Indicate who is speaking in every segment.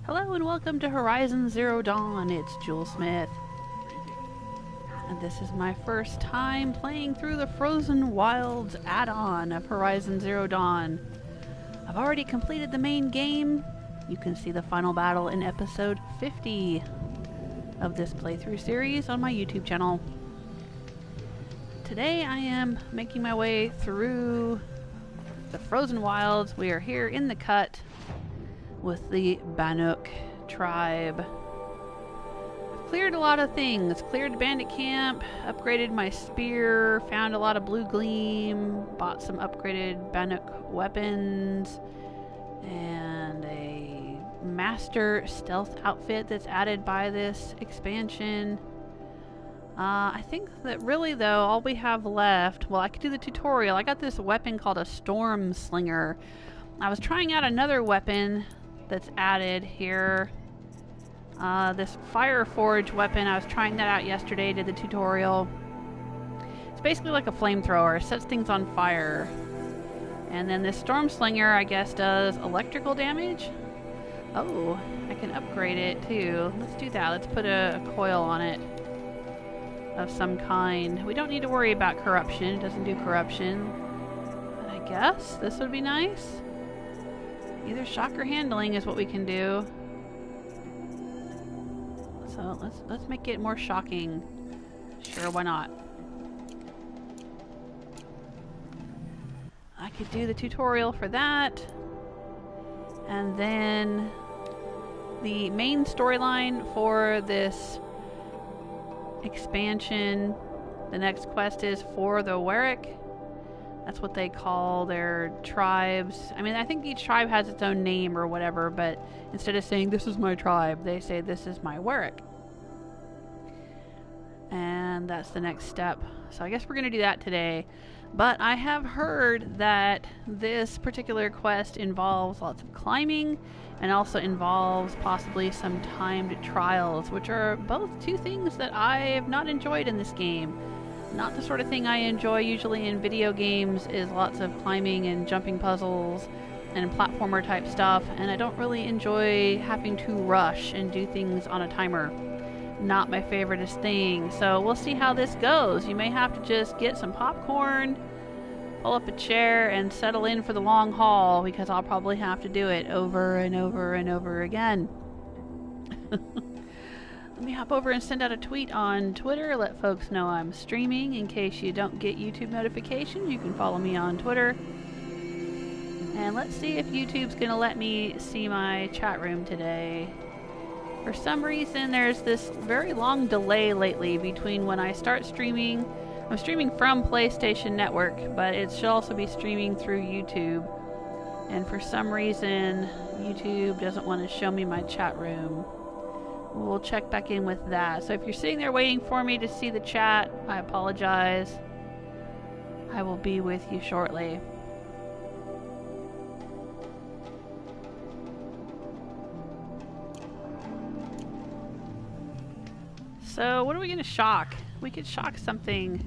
Speaker 1: Hello and welcome to Horizon Zero Dawn. It's Jewel Smith. And this is my first time playing through the Frozen Wilds add-on of Horizon Zero Dawn. I've already completed the main game. You can see the final battle in episode 50 of this playthrough series on my YouTube channel. Today I am making my way through the Frozen Wilds. We are here in the cut with the Banuk tribe. I've cleared a lot of things. Cleared the bandit camp, upgraded my spear, found a lot of Bluegleam, bought some upgraded Banuk weapons, and a master stealth outfit that's added by this expansion. I think that really though, all we have left, well, I could do the tutorial. I got this weapon called a Stormslinger. I was trying out another weapon that's added here. This Fire Forge weapon, I was trying that out yesterday, did the tutorial. It's basically like a flamethrower, sets things on fire. And then this Stormslinger, I guess, does electrical damage. Oh, I can upgrade it too. Let's do that. Let's put a coil on it of some kind. We don't need to worry about corruption. It doesn't do corruption. But I guess this would be nice. Either shock or handling is what we can do. So let's make it more shocking. Sure, why not? I could do the tutorial for that. And then the main storyline for this expansion, the next quest is for the Werak. That's what they call their tribes. I mean, I think each tribe has its own name or whatever, but instead of saying, this is my tribe, they say, this is my Werak. And that's the next step. So I guess we're going to do that today. But I have heard that this particular quest involves lots of climbing and also involves possibly some timed trials, which are both two things that I have not enjoyed in this game. Not the sort of thing I enjoy usually in video games is lots of climbing and jumping puzzles and platformer type stuff, and I don't really enjoy having to rush and do things on a timer. Not my favoriteest thing, so we'll see how this goes. You may have to just get some popcorn, pull up a chair, and settle in for the long haul, because I'll probably have to do it over and over and over again. Let me hop over and send out a tweet on Twitter, let folks know I'm streaming. In case you don't get YouTube notifications, you can follow me on Twitter. And let's see if YouTube's gonna let me see my chat room today. For some reason, there's this very long delay lately between when I start streaming. I'm streaming from PlayStation Network, but it should also be streaming through YouTube. And for some reason, YouTube doesn't want to show me my chat room. We'll check back in with that. So if you're sitting there waiting for me to see the chat, I apologize. I will be with you shortly. So what are we going to shock? We could shock something.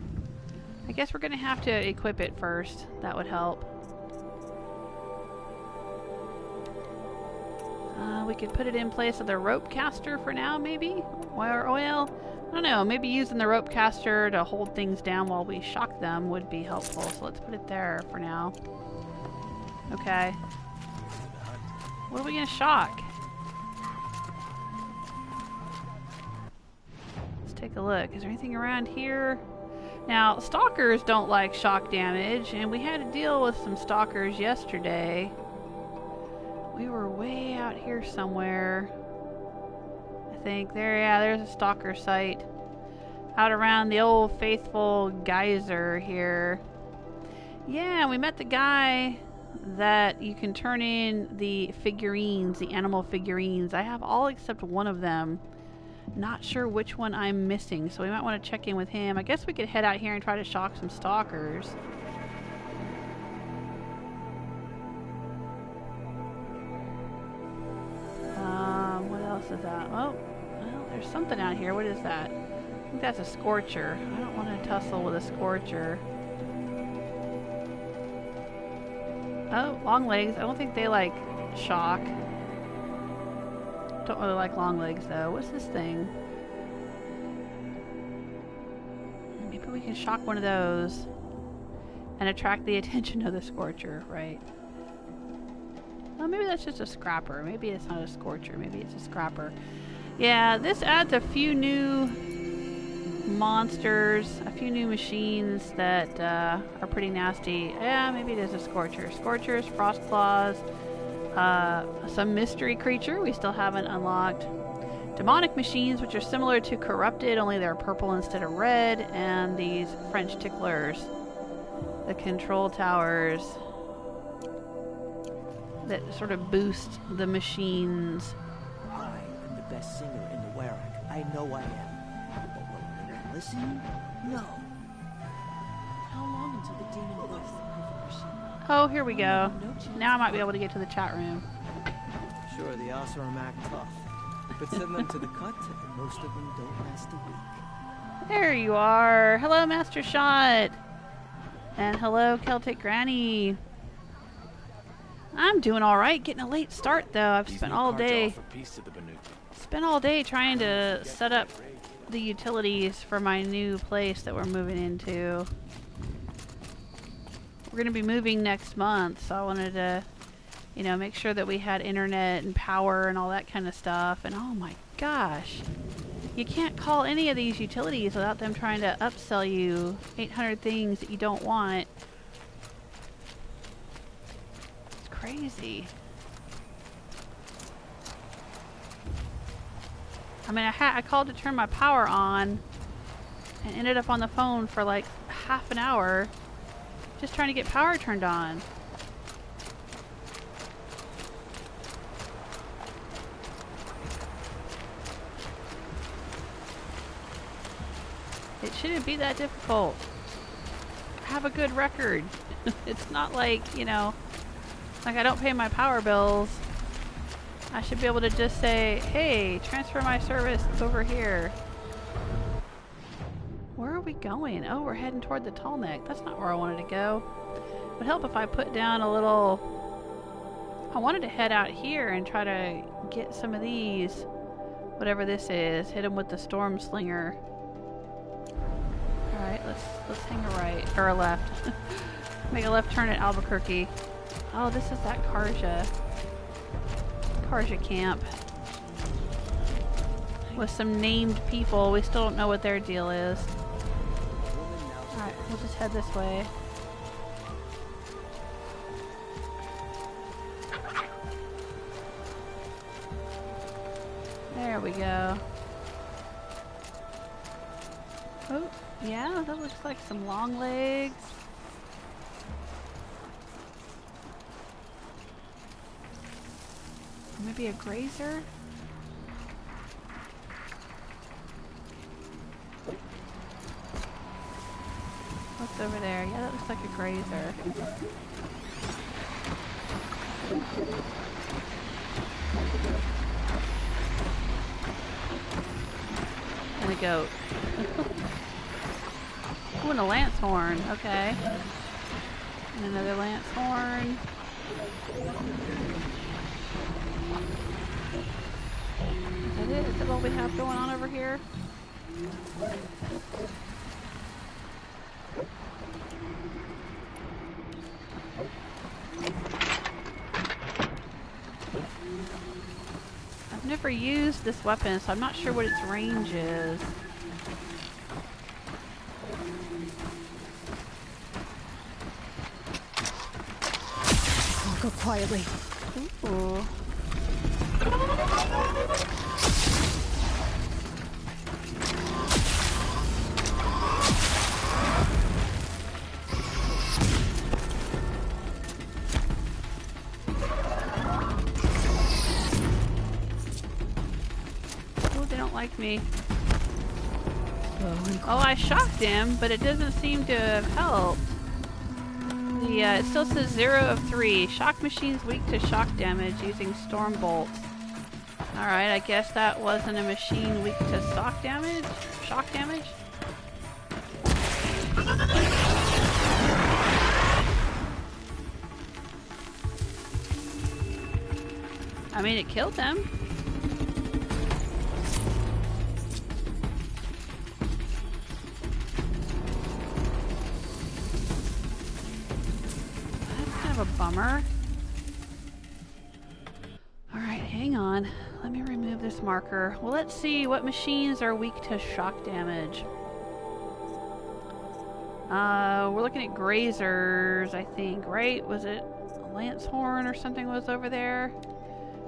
Speaker 1: I guess we're going to have to equip it first. That would help. We could put it in place of the rope caster for now, maybe? Or, well, I don't know. Maybe using the rope caster to hold things down while we shock them would be helpful. So let's put it there for now. Okay. What are we going to shock? Let's take a look. Is there anything around here? Now, stalkers don't like shock damage, and we had to deal with some stalkers yesterday. We were way out here somewhere. I think there, yeah, there's a stalker site. Out around the old faithful geyser here. Yeah, we met the guy that you can turn in the figurines, the animal figurines. I have all except one of them. Not sure which one I'm missing, so we might want to check in with him. I guess we could head out here and try to shock some stalkers. What else is that? Oh, well, there's something out here. What is that? I think that's a scorcher. I don't want to tussle with a scorcher. Oh, long legs. I don't think they like shock. Don't really like long legs though. What's this thing? Maybe we can shock one of those and attract the attention of the Scorcher, right? Well, maybe that's just a scrapper. Maybe it's not a Scorcher. Maybe it's a scrapper. Yeah, this adds a few new monsters, a few new machines that are pretty nasty. Yeah, maybe it is a Scorcher. Scorchers, Frost Claws, some mystery creature we still haven't unlocked. Demonic machines, which are similar to Corrupted, only they're purple instead of red, and these French ticklers. The control towers that sort of boost the machines.
Speaker 2: I am the best singer in the Werak. I know I am. But will anyone listen? No.
Speaker 3: How long until the demon voice the perfect machine?
Speaker 1: Oh, here we go. Now I might be able to get to the chat room.
Speaker 2: Sure, the Icerail act tough. But send them to the cut, and most of them don't last a week.
Speaker 1: There you are. Hello, Master Shot. And hello, Celtic Granny. I'm doing all right. Getting a late start though. I've spent all day trying to set up the utilities for my new place that we're moving into. We're gonna be moving next month, so I wanted to, you know, make sure that we had internet and power and all that kind of stuff. And oh my gosh, you can't call any of these utilities without them trying to upsell you 800 things that you don't want. It's crazy. I mean, I called to turn my power on and ended up on the phone for like half an hour just trying to get power turned on. It shouldn't be that difficult. Have a good record. It's not like, you know, like I don't pay my power bills. I should be able to just say, hey, transfer my service over here. Where are we going? Oh, we're heading toward the tall neck. That's not where I wanted to go. It would help if I put down a little... I wanted to head out here and try to get some of these, whatever this is, hit them with the Stormslinger. Alright, let's hang a right, or a left. Make a left turn at Albuquerque. Oh, this is that Karja camp. With some named people. We still don't know what their deal is. Alright, we'll just head this way. There we go. Oh, yeah, that looks like some long legs. Maybe a grazer? What's over there? Yeah, that looks like a grazer. And a goat. Ooh, and a lance horn. Okay. And another lance horn. Is that it? Is that what we have going on over here? I've never used this weapon, so I'm not sure what its range is.
Speaker 3: I'll go quietly.
Speaker 1: Ooh. Like me. Oh, I shocked him, but it doesn't seem to have helped. It still says 0 of 3. Shock machines weak to shock damage using storm bolts. Alright, I guess that wasn't a machine weak to shock damage? Shock damage? I mean, it killed them. of a bummer. Alright, hang on. Let me remove this marker. Well, let's see what machines are weak to shock damage. We're looking at grazers, I think, right? Was it a lance horn or something was over there?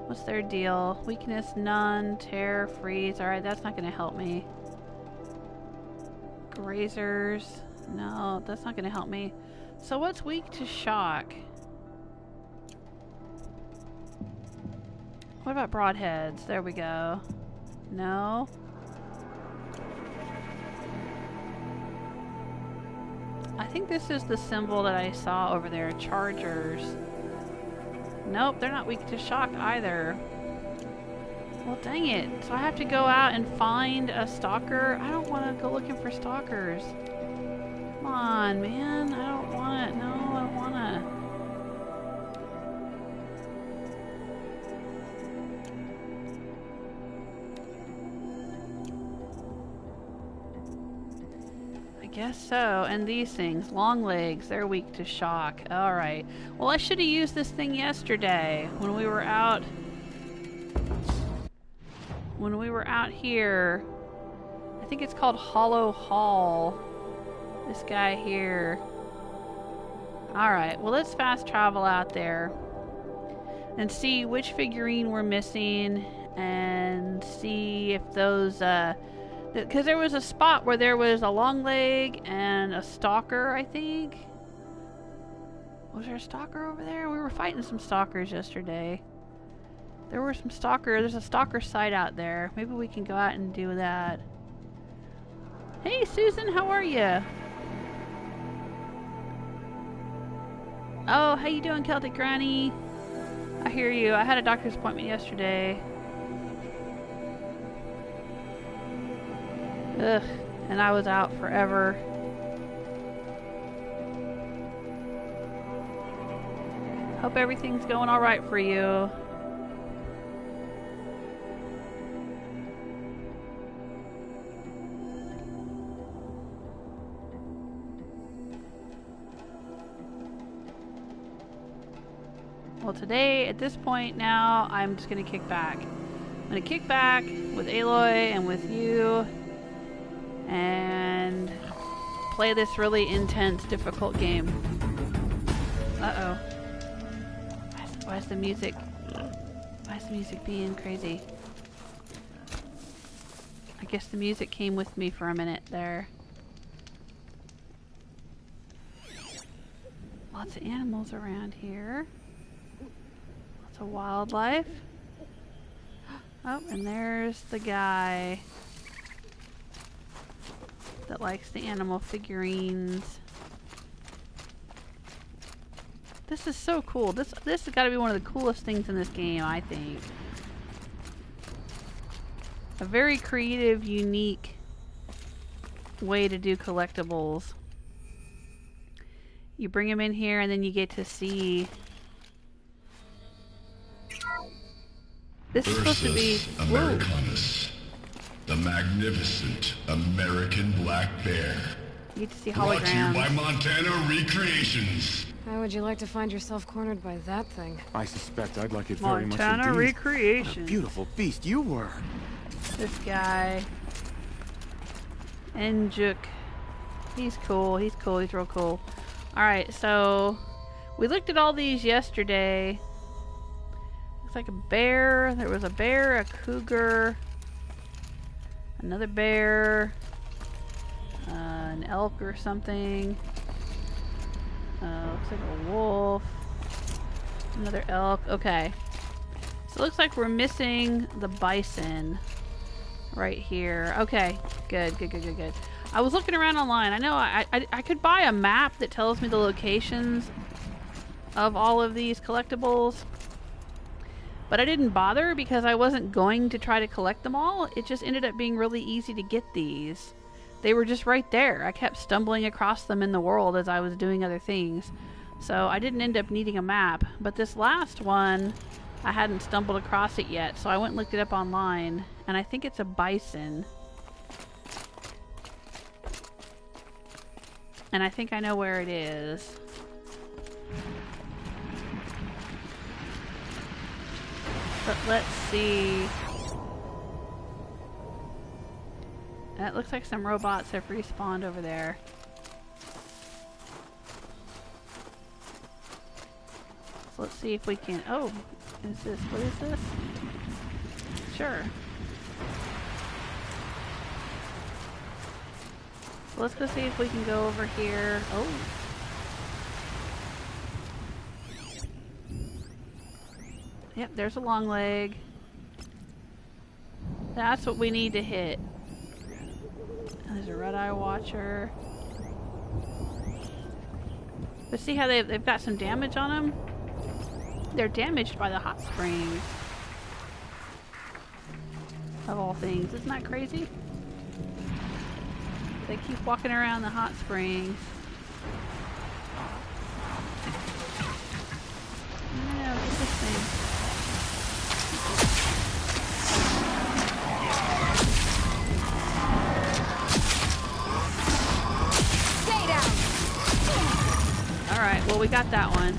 Speaker 1: What's their deal? Weakness, none. Tear, freeze. Alright, that's not going to help me. Grazers. No, that's not going to help me. So what's weak to shock? What about broadheads? There we go. No. I think this is the symbol that I saw over there. Chargers. Nope, they're not weak to shock either. Well, dang it. So I have to go out and find a stalker? I don't want to go looking for stalkers. Come on, man. I don't want it. No, I don't want to. I guess so. And these things. Long legs. They're weak to shock. Alright. Well, I should have used this thing yesterday when we were out... When we were out here. I think it's called Hollow Hall. This guy here. Alright, well let's fast travel out there and see which figurine we're missing and see if those, because there was a spot where there was a long leg and a stalker, I think. Was there a stalker over there? We were fighting some stalkers yesterday. There were some stalkers. There's a stalker site out there. Maybe we can go out and do that. Hey Susan, how are you? Oh, how you doing, Celtic Granny? I hear you. I had a doctor's appointment yesterday. Ugh, and I was out forever. Hope everything's going alright for you. Well, today, at this point now, I'm just going to kick back. I'm going to kick back with Aloy and with you and play this really intense, difficult game. Uh-oh. Why is the music being crazy? I guess the music came with me for a minute there. Lots of animals around here. Lots of wildlife. Oh, and there's the guy that likes the animal figurines. This is so cool. This has got to be one of the coolest things in this game, I think. A very creative, unique way to do collectibles. You bring them in here and then you get to see. This is supposed to be
Speaker 4: Americanus, the magnificent American black bear.
Speaker 1: You get to see
Speaker 4: Brought to you
Speaker 1: holograms.
Speaker 4: by Montana Recreations.
Speaker 5: How would you like to find yourself cornered by that thing?
Speaker 6: I suspect I'd like it very much
Speaker 1: Montana
Speaker 6: indeed.
Speaker 1: Recreations.
Speaker 6: What a beautiful beast you were.
Speaker 1: This guy. Enjuk. He's cool. He's cool. He's real cool. Alright, so we looked at all these yesterday. Looks like a bear. There was a bear, a cougar, another bear, an elk or something. Looks like a wolf. Another elk. Okay. So it looks like we're missing the bison right here. Okay. Good, good, good, good, good. I was looking around online. I know I could buy a map that tells me the locations of all of these collectibles. But I didn't bother because I wasn't going to try to collect them all. It just ended up being really easy to get these. They were just right there. I kept stumbling across them in the world as I was doing other things. So I didn't end up needing a map. But this last one, I hadn't stumbled across it yet. So I went and looked it up online. And I think it's a bison. And I think I know where it is. But let's see. That looks like some robots have respawned over there. So let's see if we can... Oh, is this... What is this? Sure. So let's go see if we can go over here. Oh. Yep, there's a long leg. That's what we need to hit. There's a red-eye watcher. But see how they've got some damage on them? They're damaged by the hot springs. Of all things. Isn't that crazy? They keep walking around the hot springs. Yeah, look at this thing. Alright, well we got that one.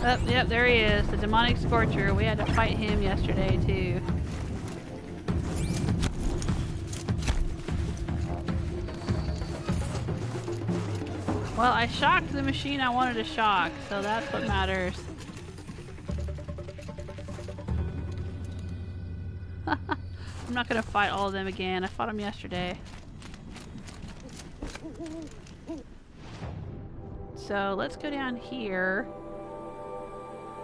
Speaker 1: Oh, yep, there he is, the demonic scorcher. We had to fight him yesterday, too. Well, I shocked the machine I wanted to shock, so that's what matters. I'm not gonna fight all of them again. I fought them yesterday. So let's go down here.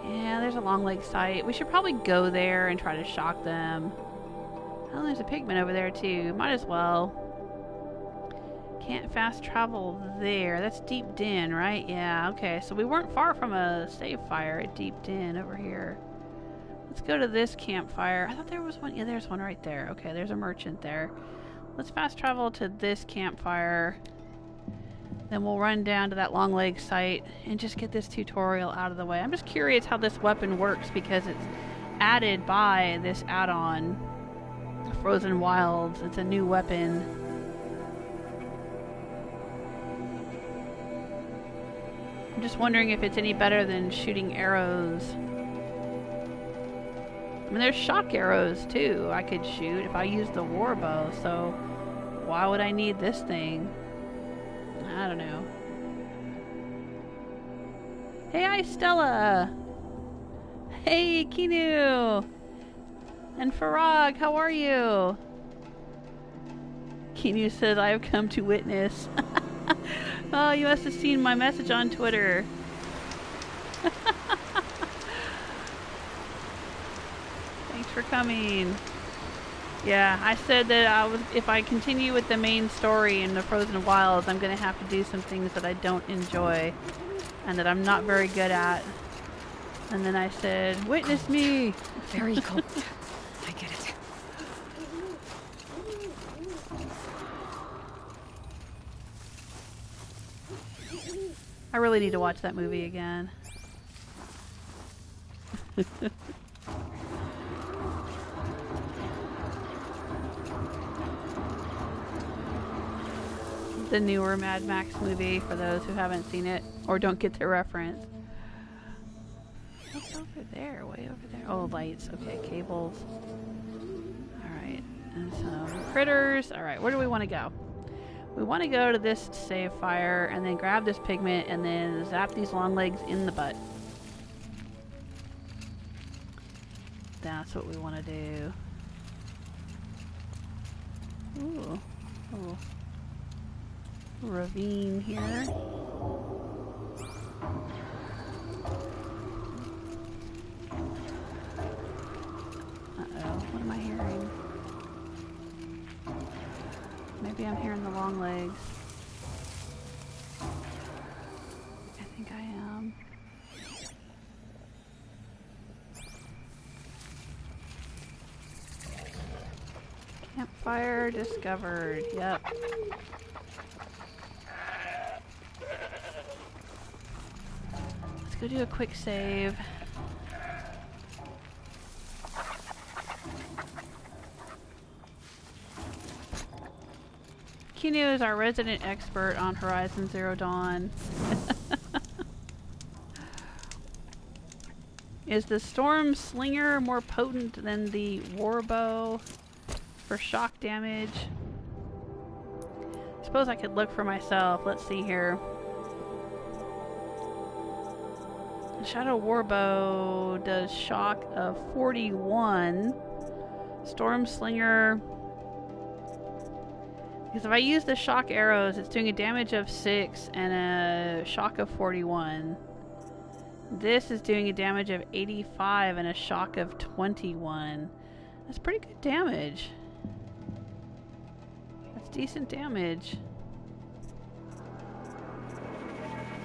Speaker 1: Yeah, there's a long leg site. We should probably go there and try to shock them. Oh, there's a pigment over there too. Might as well. Can't fast travel there. That's Deep Den, right? Yeah, okay. So we weren't far from a save fire at Deep Den over here. Let's go to this campfire. I thought there was one. Yeah, there's one right there. Okay, there's a merchant there. Let's fast travel to this campfire. Then we'll run down to that long leg site and just get this tutorial out of the way. I'm just curious how this weapon works because it's added by this add-on, Frozen Wilds. It's a new weapon. I'm just wondering if it's any better than shooting arrows. I mean, there's shock arrows too I could shoot if I use the war bow, so why would I need this thing? I don't know. Hey, Stella! Hey, Kinu! And Farag, how are you? Kinu says, I have come to witness. Oh, you must have seen my message on Twitter. Thanks for coming. Yeah, I said that if I continue with the main story in the Frozen Wilds, I'm going to have to do some things that I don't enjoy and that I'm not very good at. And then I said, witness me!
Speaker 5: Very cold. I get it.
Speaker 1: I really need to watch that movie again. The newer Mad Max movie, for those who haven't seen it or don't get the reference. What's over there? Way over there. Oh, lights. Okay, cables. Alright. And some critters. Alright, where do we want to go? We want to go to this save fire and then grab this pigment and then zap these long legs in the butt. That's what we want to do. Ooh. Oh. Ravine here. am I hearing? Maybe I'm hearing the long legs. I think I am. Campfire discovered. Yep. Let's go do a quick save. Kinu is our resident expert on Horizon Zero Dawn. Is the Stormslinger more potent than the Warbow for shock damage? I suppose I could look for myself. Let's see here. Shadow Warbow does shock of 41. Stormslinger... Because if I use the shock arrows, it's doing a damage of 6 and a shock of 41. This is doing a damage of 85 and a shock of 21. That's pretty good damage. That's decent damage.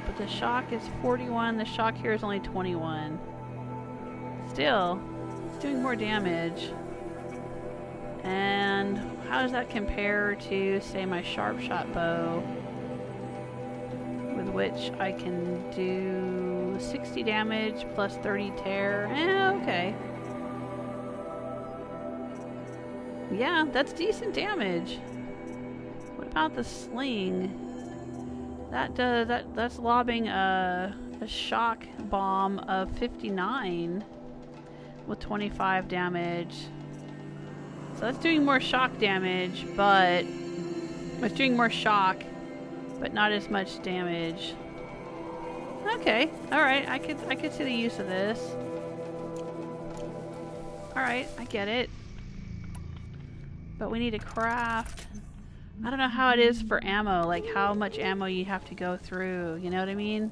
Speaker 1: But the shock is 41, the shock here is only 21. Still, it's doing more damage. And how does that compare to, say, my sharp shot bow, with which I can do 60 damage plus 30 tear? Okay. Yeah, that's decent damage. What about the sling? That's lobbing a shock bomb of 59 with 25 damage. So that's doing more shock damage, but it's doing more shock, but not as much damage. Okay, all right, I could see the use of this. All right, I get it. But we need to craft. I don't know how it is for ammo, like how much ammo you have to go through. You know what I mean?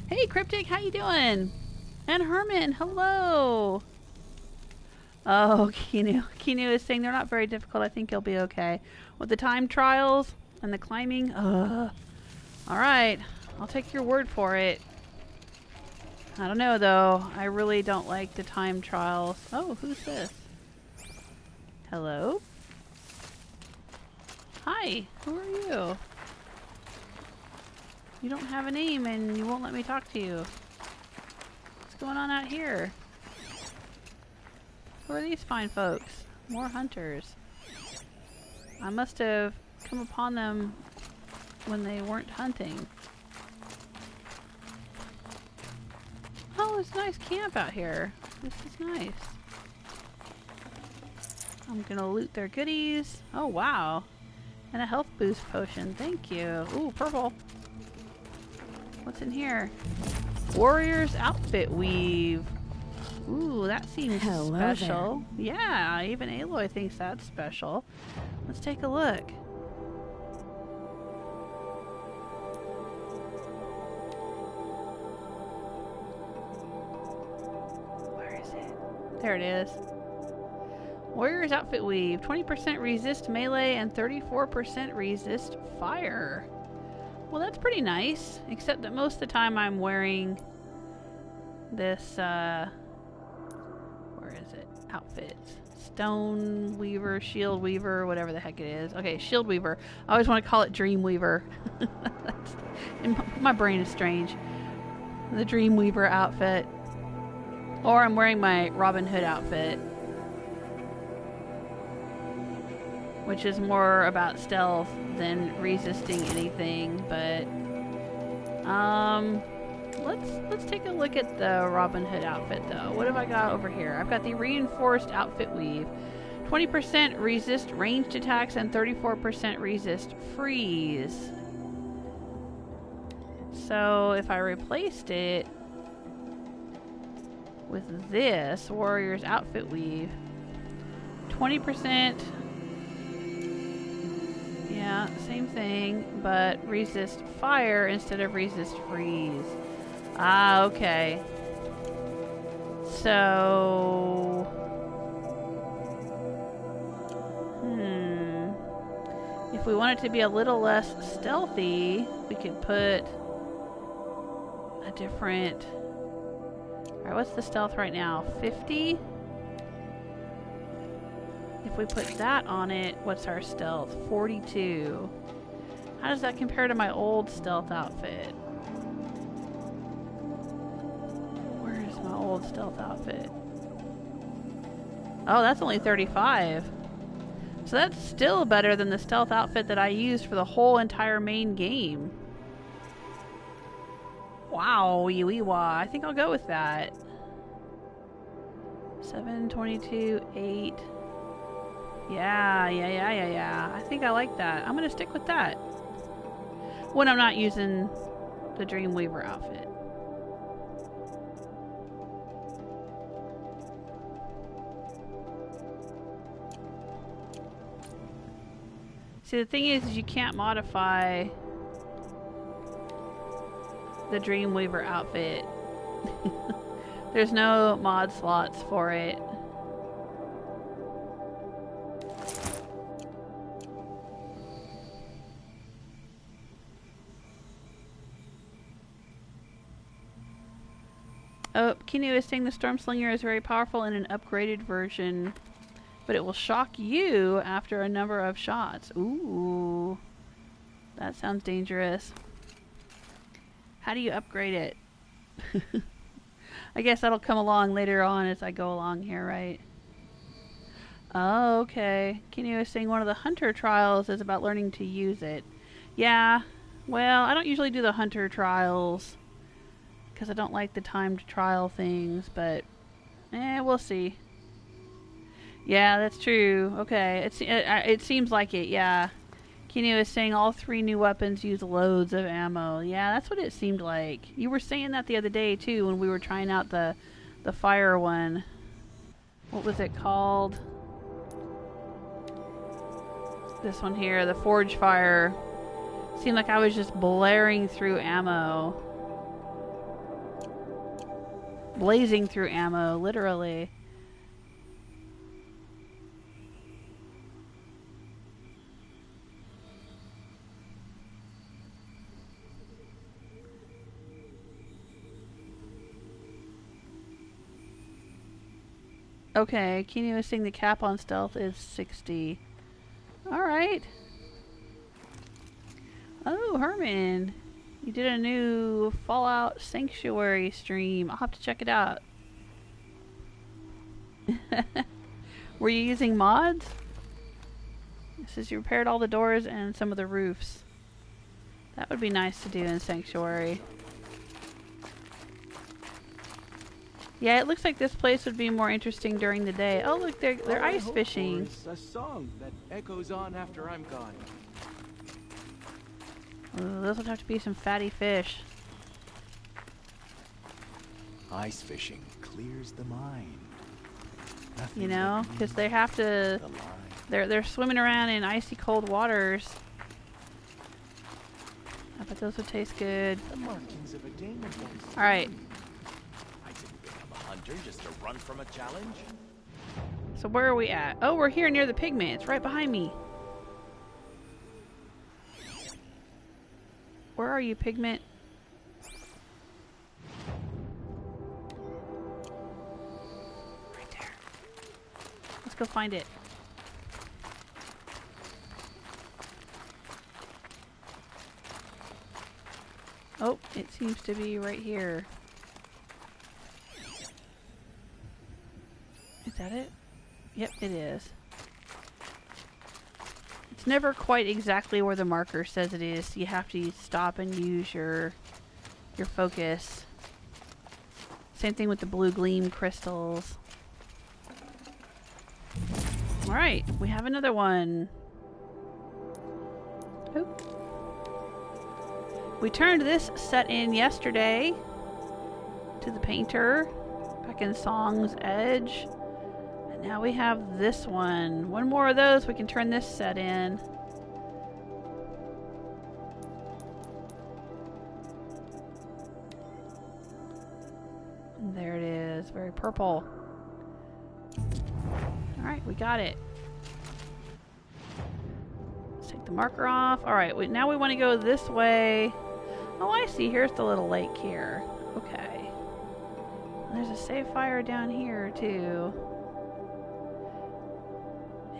Speaker 1: Hey, Cryptic, how you doing? And Herman, hello! Oh, Kinu. Kinu is saying they're not very difficult. I think you'll be okay. With the time trials and the climbing, alright, I'll take your word for it. I don't know, though. I really don't like the time trials. Oh, who's this? Hello? Hi, who are you? You don't have a name and you won't let me talk to you. What's going on out here? Who are these fine folks? More hunters. I must have come upon them when they weren't hunting. Oh, it's a nice camp out here. This is nice. I'm gonna loot their goodies. Oh, wow. And a health boost potion. Thank you. Ooh, purple. What's in here? Warrior's outfit weave. Ooh, that seems special. There. Yeah, even Aloy thinks that's special. Let's take a look. Where is it? There it is. Warrior's outfit weave. 20% resist melee and 34% resist fire. Well, that's pretty nice, except that most of the time I'm wearing this, where is it? Outfits. Stone Weaver, Shield Weaver, whatever the heck it is. Okay, Shield Weaver. I always want to call it Dream Weaver. My brain is strange. The Dream Weaver outfit. Or I'm wearing my Robin Hood outfit, which is more about stealth than resisting anything, but let's take a look at the Robin Hood outfit though. What have I got over here? I've got the reinforced outfit weave. 20% resist ranged attacks and 34% resist freeze. So if I replaced it with this Warrior's outfit weave, 20%. Yeah, same thing, but resist fire instead of resist freeze. Ah, okay. So... If we want it to be a little less stealthy, we could put a different... Alright, what's the stealth right now? 50? If we put that on it, what's our stealth? 42. How does that compare to my old stealth outfit? Where is my old stealth outfit? Oh, that's only 35. So that's still better than the stealth outfit that I used for the whole entire main game. Wow, wee-wee-wah. I think I'll go with that. 7, 22, 8. Yeah. I think I like that. I'm gonna stick with that. When I'm not using the Dreamweaver outfit. See, the thing is you can't modify the Dreamweaver outfit. There's no mod slots for it. Oh, Kinu is saying the Stormslinger is very powerful in an upgraded version, but it will shock you after a number of shots. Ooh. That sounds dangerous. How do you upgrade it? I guess that'll come along later on as I go along here, right? Oh, okay. Kinu is saying one of the hunter trials is about learning to use it. Yeah. Well, I don't usually do the hunter trials because I don't like the timed trial things, but we'll see. Yeah, that's true. Okay, it seems like it, yeah. Kinu is saying all 3 new weapons use loads of ammo. Yeah, that's what it seemed like. You were saying that the other day, too, when we were trying out the fire one. What was it called? This one here, the Forge Fire. Seemed like I was just blaring through ammo. Blazing through ammo, literally. Okay, Kinu is saying the cap on stealth is 60. Alright. Oh, Herman. You did a new Fallout Sanctuary stream. I'll have to check it out. Were you using mods? It says you repaired all the doors and some of the roofs. That would be nice to do in Sanctuary. Yeah, it looks like this place would be more interesting during the day. Oh, look, they're ice fishing.
Speaker 6: A song that echoes on after I'm gone.
Speaker 1: Ooh, those would have to be some fatty fish.
Speaker 6: Ice fishing clears the mind. Nothing
Speaker 1: You know, because they have to. They're swimming around in icy cold waters. I bet those would taste good.
Speaker 6: The markings of a demon voice.
Speaker 1: All right.
Speaker 7: I didn't become a hunter just to run from a challenge.
Speaker 1: So where are we at? Oh, we're here near the pigment. It's right behind me. Where are you, pigment? Right there. Let's go find it. Oh, it seems to be right here. Is that it? Yep, it is. It's never quite exactly where the marker says it is. You have to stop and use your focus. Same thing with the Bluegleam crystals. Alright, we have another one. Oop. We turned this set in yesterday to the painter back in Song's Edge. And now we have this one. One more of those, we can turn this set in. There it is. Very purple. Alright, we got it. Let's take the marker off. Alright, now we want to go this way. Oh, I see. Here's the little lake here. Okay. There's a save fire down here, too.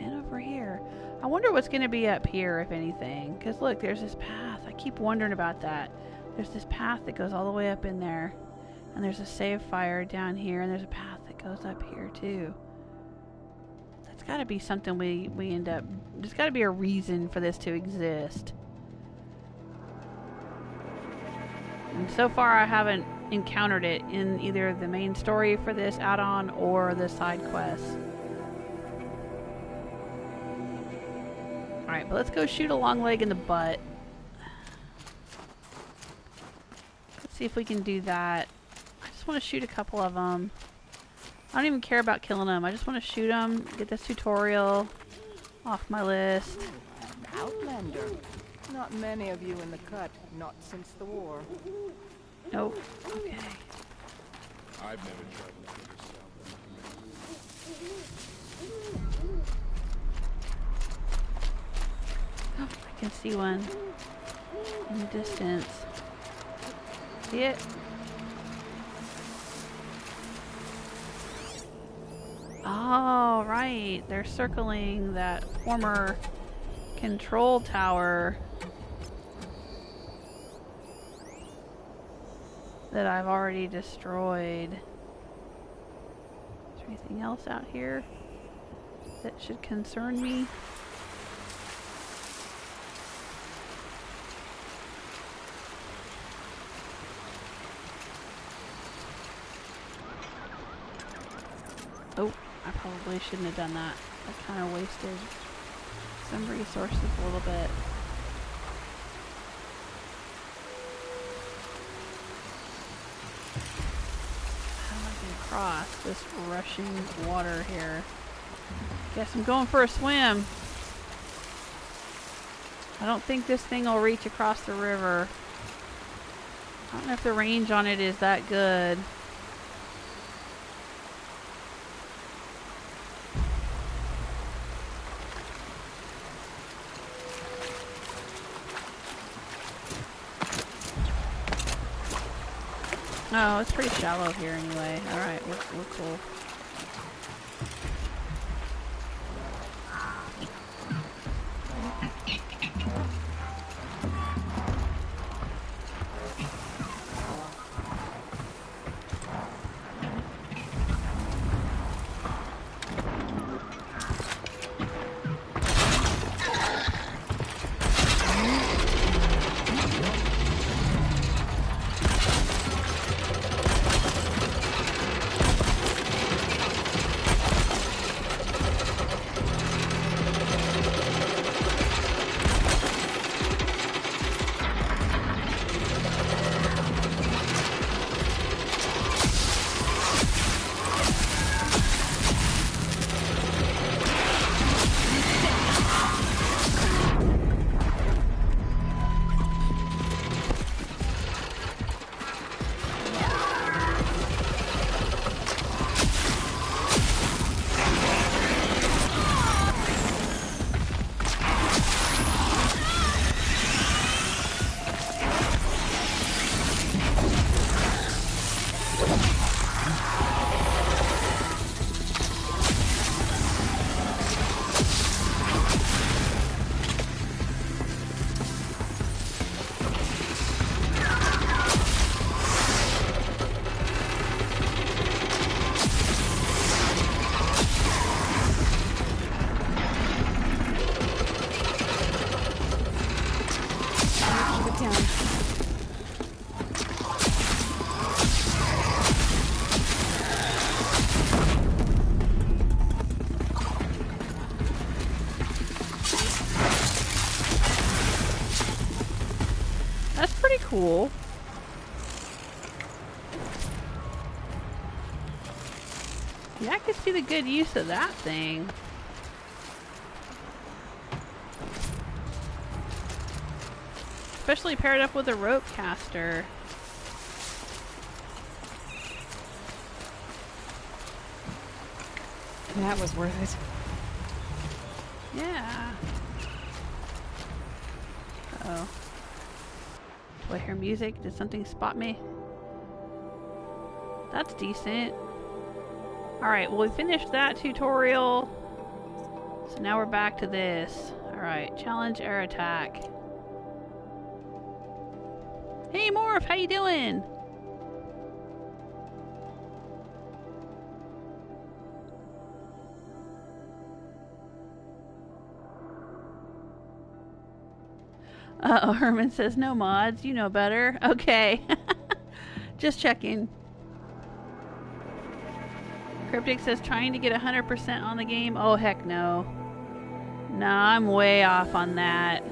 Speaker 1: And over here. I wonder what's going to be up here, if anything. Because look, there's this path. I keep wondering about that. There's this path that goes all the way up in there. And there's a save fire down here. And there's a path that goes up here, too. That's got to be something we end up... There's got to be a reason for this to exist. And so far, I haven't encountered it in either the main story for this add-on or the side quests. Alright, but let's go shoot a long leg in the butt. Let's see if we can do that. I just want to shoot a couple of them. I don't even care about killing them. I just want to shoot them, get this tutorial off my list.
Speaker 2: Outlander. Not many of you in the cut, not since the war.
Speaker 1: Nope. Okay.
Speaker 4: I've never traveled to the south.
Speaker 1: Oh, I can see one in the distance. See it? Oh, right. They're circling that former control tower that I've already destroyed. Is there anything else out here that should concern me? Oh, I probably shouldn't have done that. I kind of wasted some resources a little bit. How am I going to cross this rushing water here? Guess I'm going for a swim. I don't think this thing will reach across the river. I don't know if the range on it is that good. Oh, it's pretty shallow here anyway. Alright, we're cool. Cool. Yeah, I could see the good use of that thing. Especially paired up with a rope caster.
Speaker 5: That was worth it.
Speaker 1: Yeah. Uh-oh. Do I hear music? Did something spot me? That's decent. Alright, well we finished that tutorial. So now we're back to this. Alright, challenge air attack. Hey Morph, how you doing? Herman says no mods, you know better. Okay. Just checking. Cryptic says trying to get 100% on the game. Oh heck no. Nah, I'm way off on that.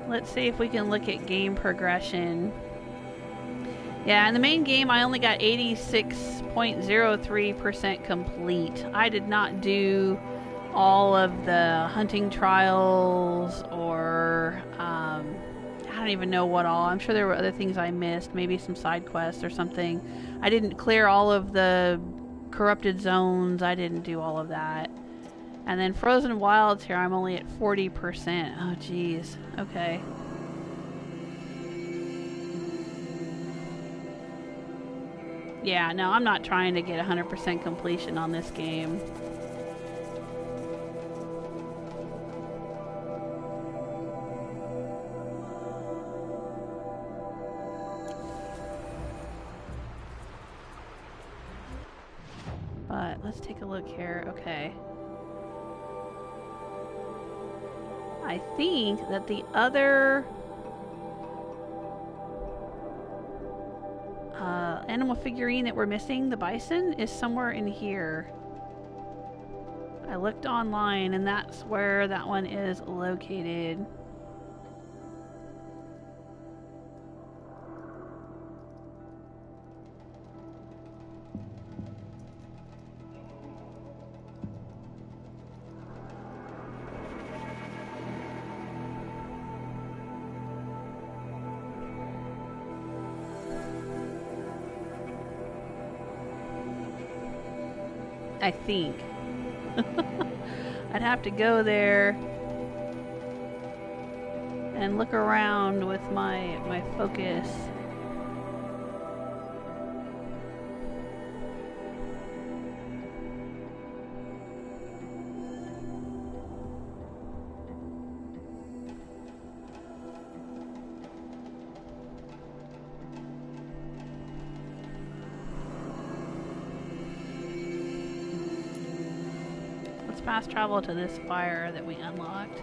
Speaker 1: Let's see if we can look at game progression. Yeah, in the main game I only got 86.03% complete. I did not do all of the hunting trials or I don't even know what all. I'm sure there were other things I missed, maybe some side quests or something. I didn't clear all of the corrupted zones. I didn't do all of that. And then Frozen Wilds here, I'm only at 40%. Oh geez. Okay. Yeah, no, I'm not trying to get 100% completion on this game. But let's take a look here. Okay. I think that the other animal figurine that we're missing, the bison, is somewhere in here. I looked online and that's where that one is located. I think. I'd have to go there and look around with my focus. Fast travel to this fire that we unlocked.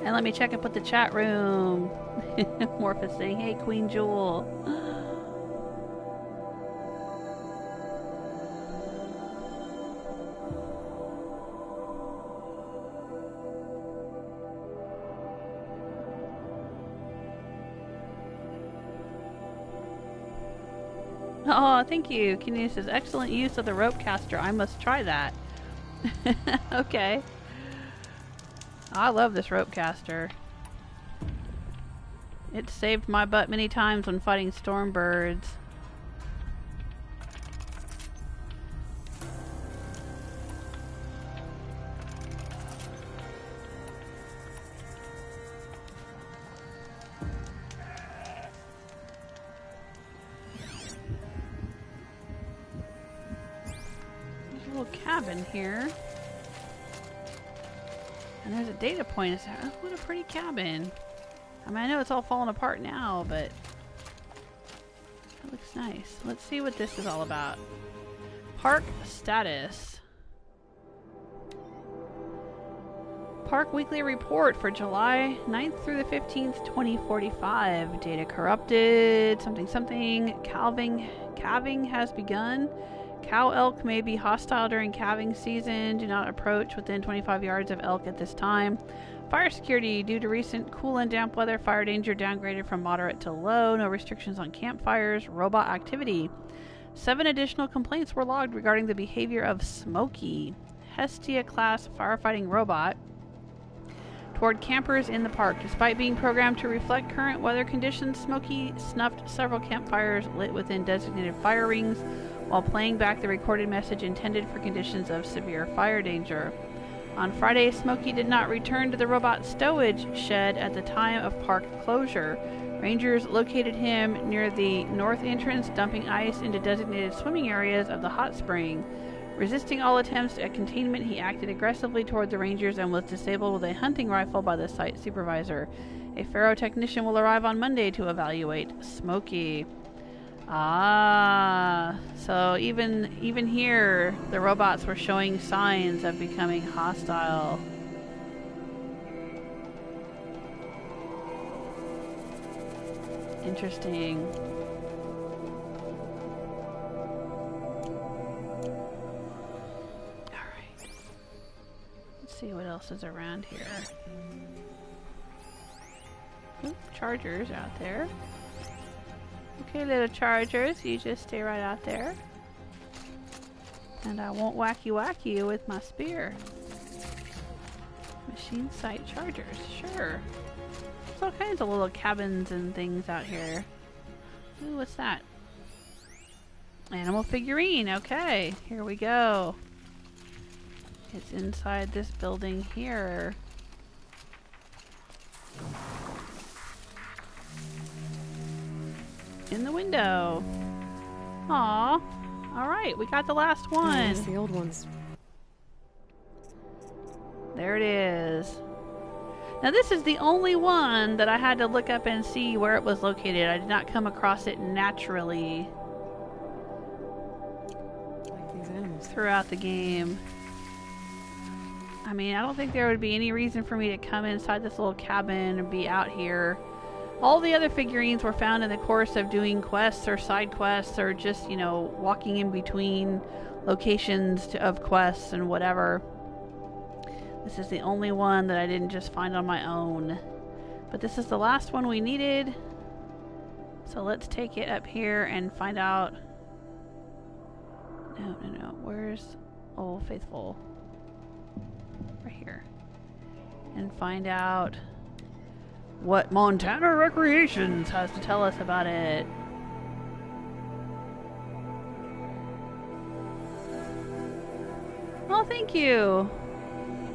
Speaker 1: And let me check and put the chat room. Morph saying, hey Queen Jewel. Oh, thank you. Kenny says, excellent use of the rope caster. I must try that. Okay. I love this rope caster. It saved my butt many times when fighting storm birds. Cabin here, and there's a data point. Oh, what a pretty cabin. I mean, I know it's all falling apart now, but it looks nice. Let's see what this is all about. Park status. Park weekly report for July 9th through the 15th, 2045. Data corrupted. Something. Calving has begun. Cow elk may be hostile during calving season. Do not approach within 25 yards of elk at this time. Fire security. Due to recent cool and damp weather, fire danger downgraded from moderate to low. No restrictions on campfires. Robot activity. 7 additional complaints were logged regarding the behavior of Smokey, Hestia class firefighting robot. toward campers in the park. Despite being programmed to reflect current weather conditions, Smokey snuffed several campfires lit within designated fire rings while playing back the recorded message intended for conditions of severe fire danger. On Friday, Smokey did not return to the robot stowage shed at the time of park closure. Rangers located him near the north entrance, dumping ice into designated swimming areas of the hot spring. Resisting all attempts at containment, he acted aggressively toward the Rangers and was disabled with a hunting rifle by the site supervisor. A Faro technician will arrive on Monday to evaluate Smokey. Ah, so even here, the robots were showing signs of becoming hostile. Interesting. Alright. Let's see what else is around here. Oop, chargers out there. Okay, little chargers, you just stay right out there. And I won't whack you with my spear. Machine site chargers, sure. There's all kinds of little cabins and things out here. Ooh, what's that? Animal figurine, okay. Here we go. It's inside this building here. In the window. Aw. Alright, we got the last one.
Speaker 5: That's the old ones.
Speaker 1: There it is. Now this is the only one that I had to look up and see where it was located. I did not come across it naturally
Speaker 5: Like these animals.
Speaker 1: throughout the game. I mean, I don't think there would be any reason for me to come inside this little cabin and be out here. All the other figurines were found in the course of doing quests or side quests or just, you know, walking in between locations of quests and whatever. This is the only one that I didn't just find on my own. But this is the last one we needed. So let's take it up here and find out. No. Where's Old Faithful? Right here. And find out what Montana Recreations has to tell us about it. Oh, thank you.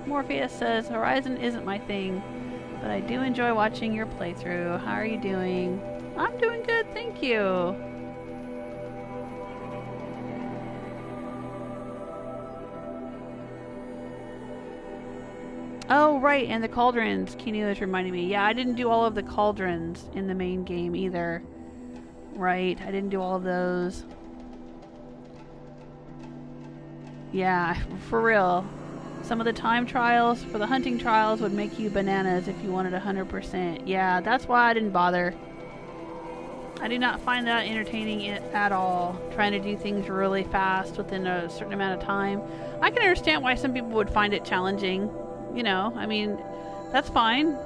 Speaker 1: Morpheus says, Horizon isn't my thing, but I do enjoy watching your playthrough. How are you doing? I'm doing good, thank you. Oh, right, and the cauldrons. Kinu is reminding me. Yeah, I didn't do all of the cauldrons in the main game either. Right, I didn't do all of those. Yeah, for real. Some of the time trials for the hunting trials would make you bananas if you wanted 100%. Yeah, that's why I didn't bother. I did not find that entertaining at all. Trying to do things really fast within a certain amount of time. I can understand why some people would find it challenging. You know, I mean, that's fine.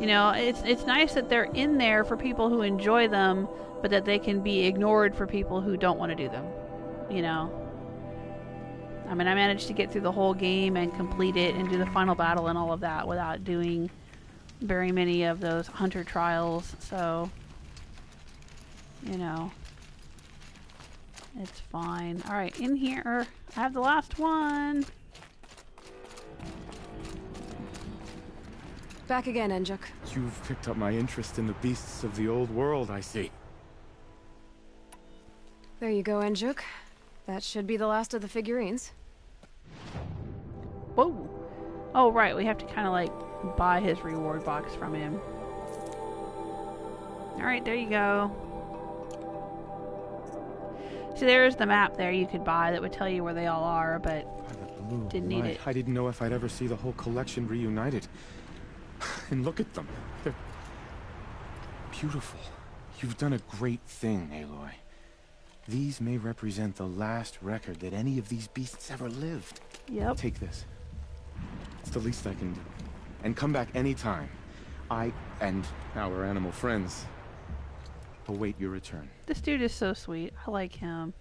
Speaker 1: You know, it's nice that they're in there for people who enjoy them, but that they can be ignored for people who don't want to do them. You know. I mean, I managed to get through the whole game and complete it and do the final battle and all of that without doing very many of those hunter trials, so, you know, it's fine. Alright, in here, I have the last one.
Speaker 5: Back again, Enjuk.
Speaker 4: You've picked up my interest in the beasts of the old world, I see.
Speaker 5: There you go, Enjuk. That should be the last of the figurines.
Speaker 1: Whoa! Oh, right, we have to kind of like buy his reward box from him. Alright, there you go. See, there's the map there you could buy that would tell you where they all are, but didn't need it.
Speaker 4: I didn't know if I'd ever see the whole collection reunited. And look at them. They're beautiful. You've done a great thing, Aloy. These may represent the last record that any of these beasts ever lived.
Speaker 1: Yep.
Speaker 4: Take this. It's the least I can do. And come back anytime. I and our animal friends await your return.
Speaker 1: This dude is so sweet. I like him.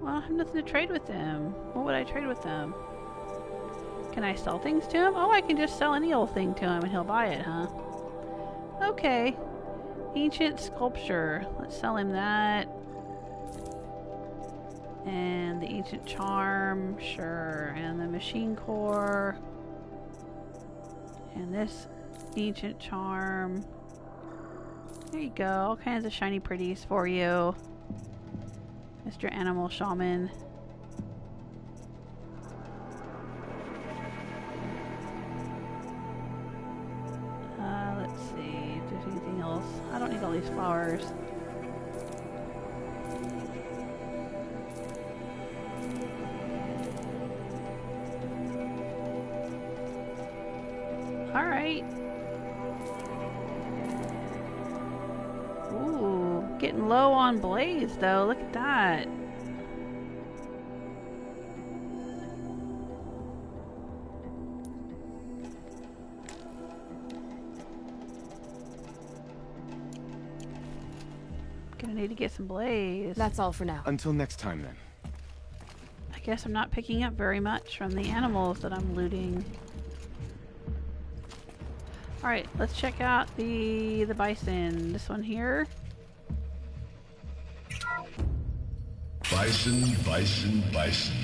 Speaker 1: Well, I have nothing to trade with him. What would I trade with him? Can I sell things to him? Oh, I can just sell any old thing to him and he'll buy it, huh? Okay. Ancient sculpture. Let's sell him that. And the ancient charm, sure. And the machine core. And this ancient charm. There you go. All kinds of shiny pretties for you, Mr. Animal Shaman. Let's see if there's anything else. I don't need all these flowers. Alright. Ooh, getting low on blaze though. Look at that. Gonna need to get some blaze.
Speaker 5: That's all for now.
Speaker 4: Until next time, then.
Speaker 1: I guess I'm not picking up very much from the animals that I'm looting. Alright, let's check out the bison. This one here.
Speaker 8: Bison, bison, bison.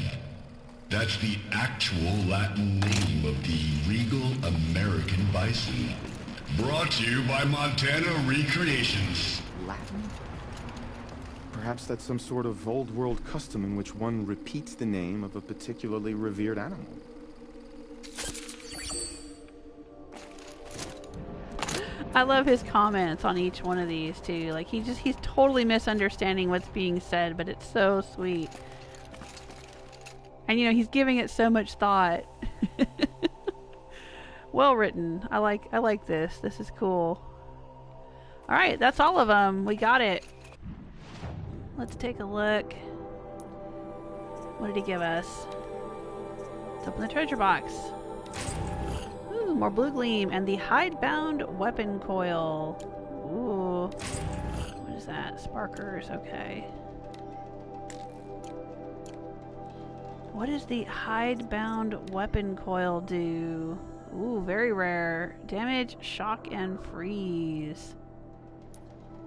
Speaker 8: That's the actual Latin name of the regal American bison. Brought to you by Montana Recreations.
Speaker 4: Latin? Perhaps that's some sort of old world custom in which one repeats the name of a particularly revered animal.
Speaker 1: I love his comments on each one of these too. Like he's totally misunderstanding what's being said, but it's so sweet. And you know, he's giving it so much thought. Well written. I like this. This is cool. All right, that's all of them. We got it. Let's take a look. What did he give us? Let's open the treasure box. Ooh, more Bluegleam and the hidebound weapon coil. Ooh. What is that? Sparkers, okay. What does the hidebound weapon coil do? Ooh, very rare. Damage, shock, and freeze.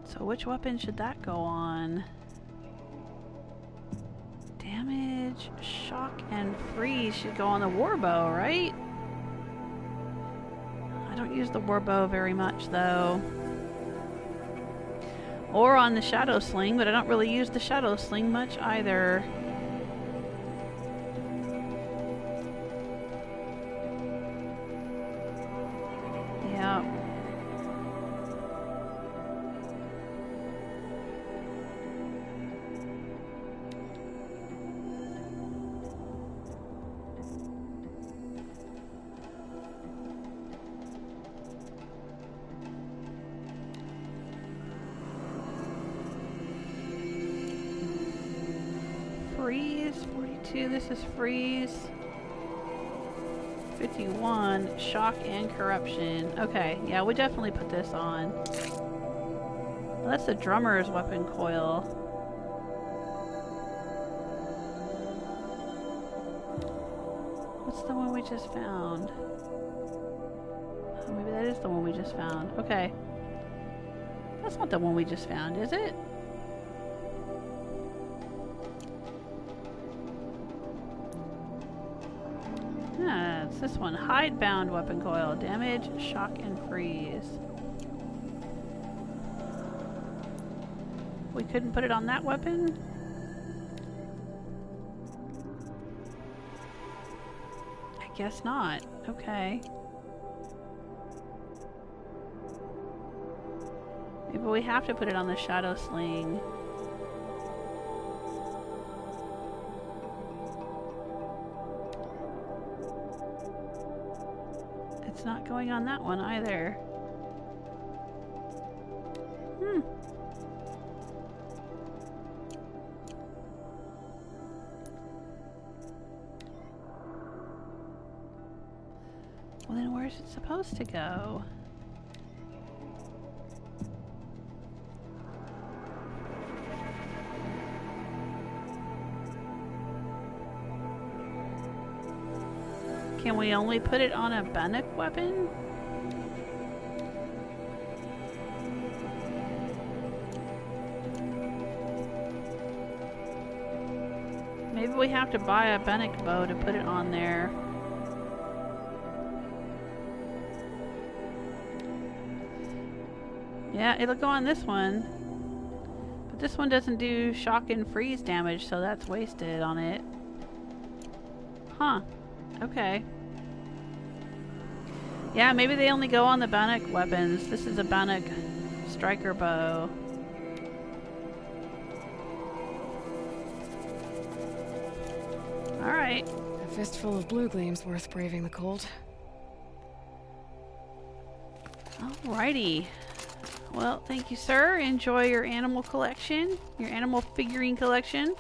Speaker 1: So which weapon should that go on? Damage, shock, and freeze should go on the warbow, right? I don't use the warbow very much though. Or on the shadow sling, but I don't really use the shadow sling much either. Yeah. Freeze, 42, this is freeze. 51, shock and corruption. Okay, yeah, we definitely put this on. Well, that's the drummer's weapon coil. What's the one we just found? Oh, maybe that is the one we just found. Okay. That's not the one we just found, is it? Yeah, it's this one. Hidebound weapon coil. Damage, shock, and freeze. We couldn't put it on that weapon? I guess not. Okay. Maybe we have to put it on the shadow sling. It's not going on that one either. Well, then where's it supposed to go? Can we only put it on a Bannock weapon? Maybe we have to buy a Bannock bow to put it on there. Yeah, it'll go on this one. But this one doesn't do shock and freeze damage, so that's wasted on it. Huh. Okay. Yeah, maybe they only go on the Bannock weapons. This is a Bannock striker bow. Alright.
Speaker 5: A fistful of Bluegleam's worth braving the cold.
Speaker 1: Alrighty. Well, thank you, sir. Enjoy your animal collection, your animal figurine collection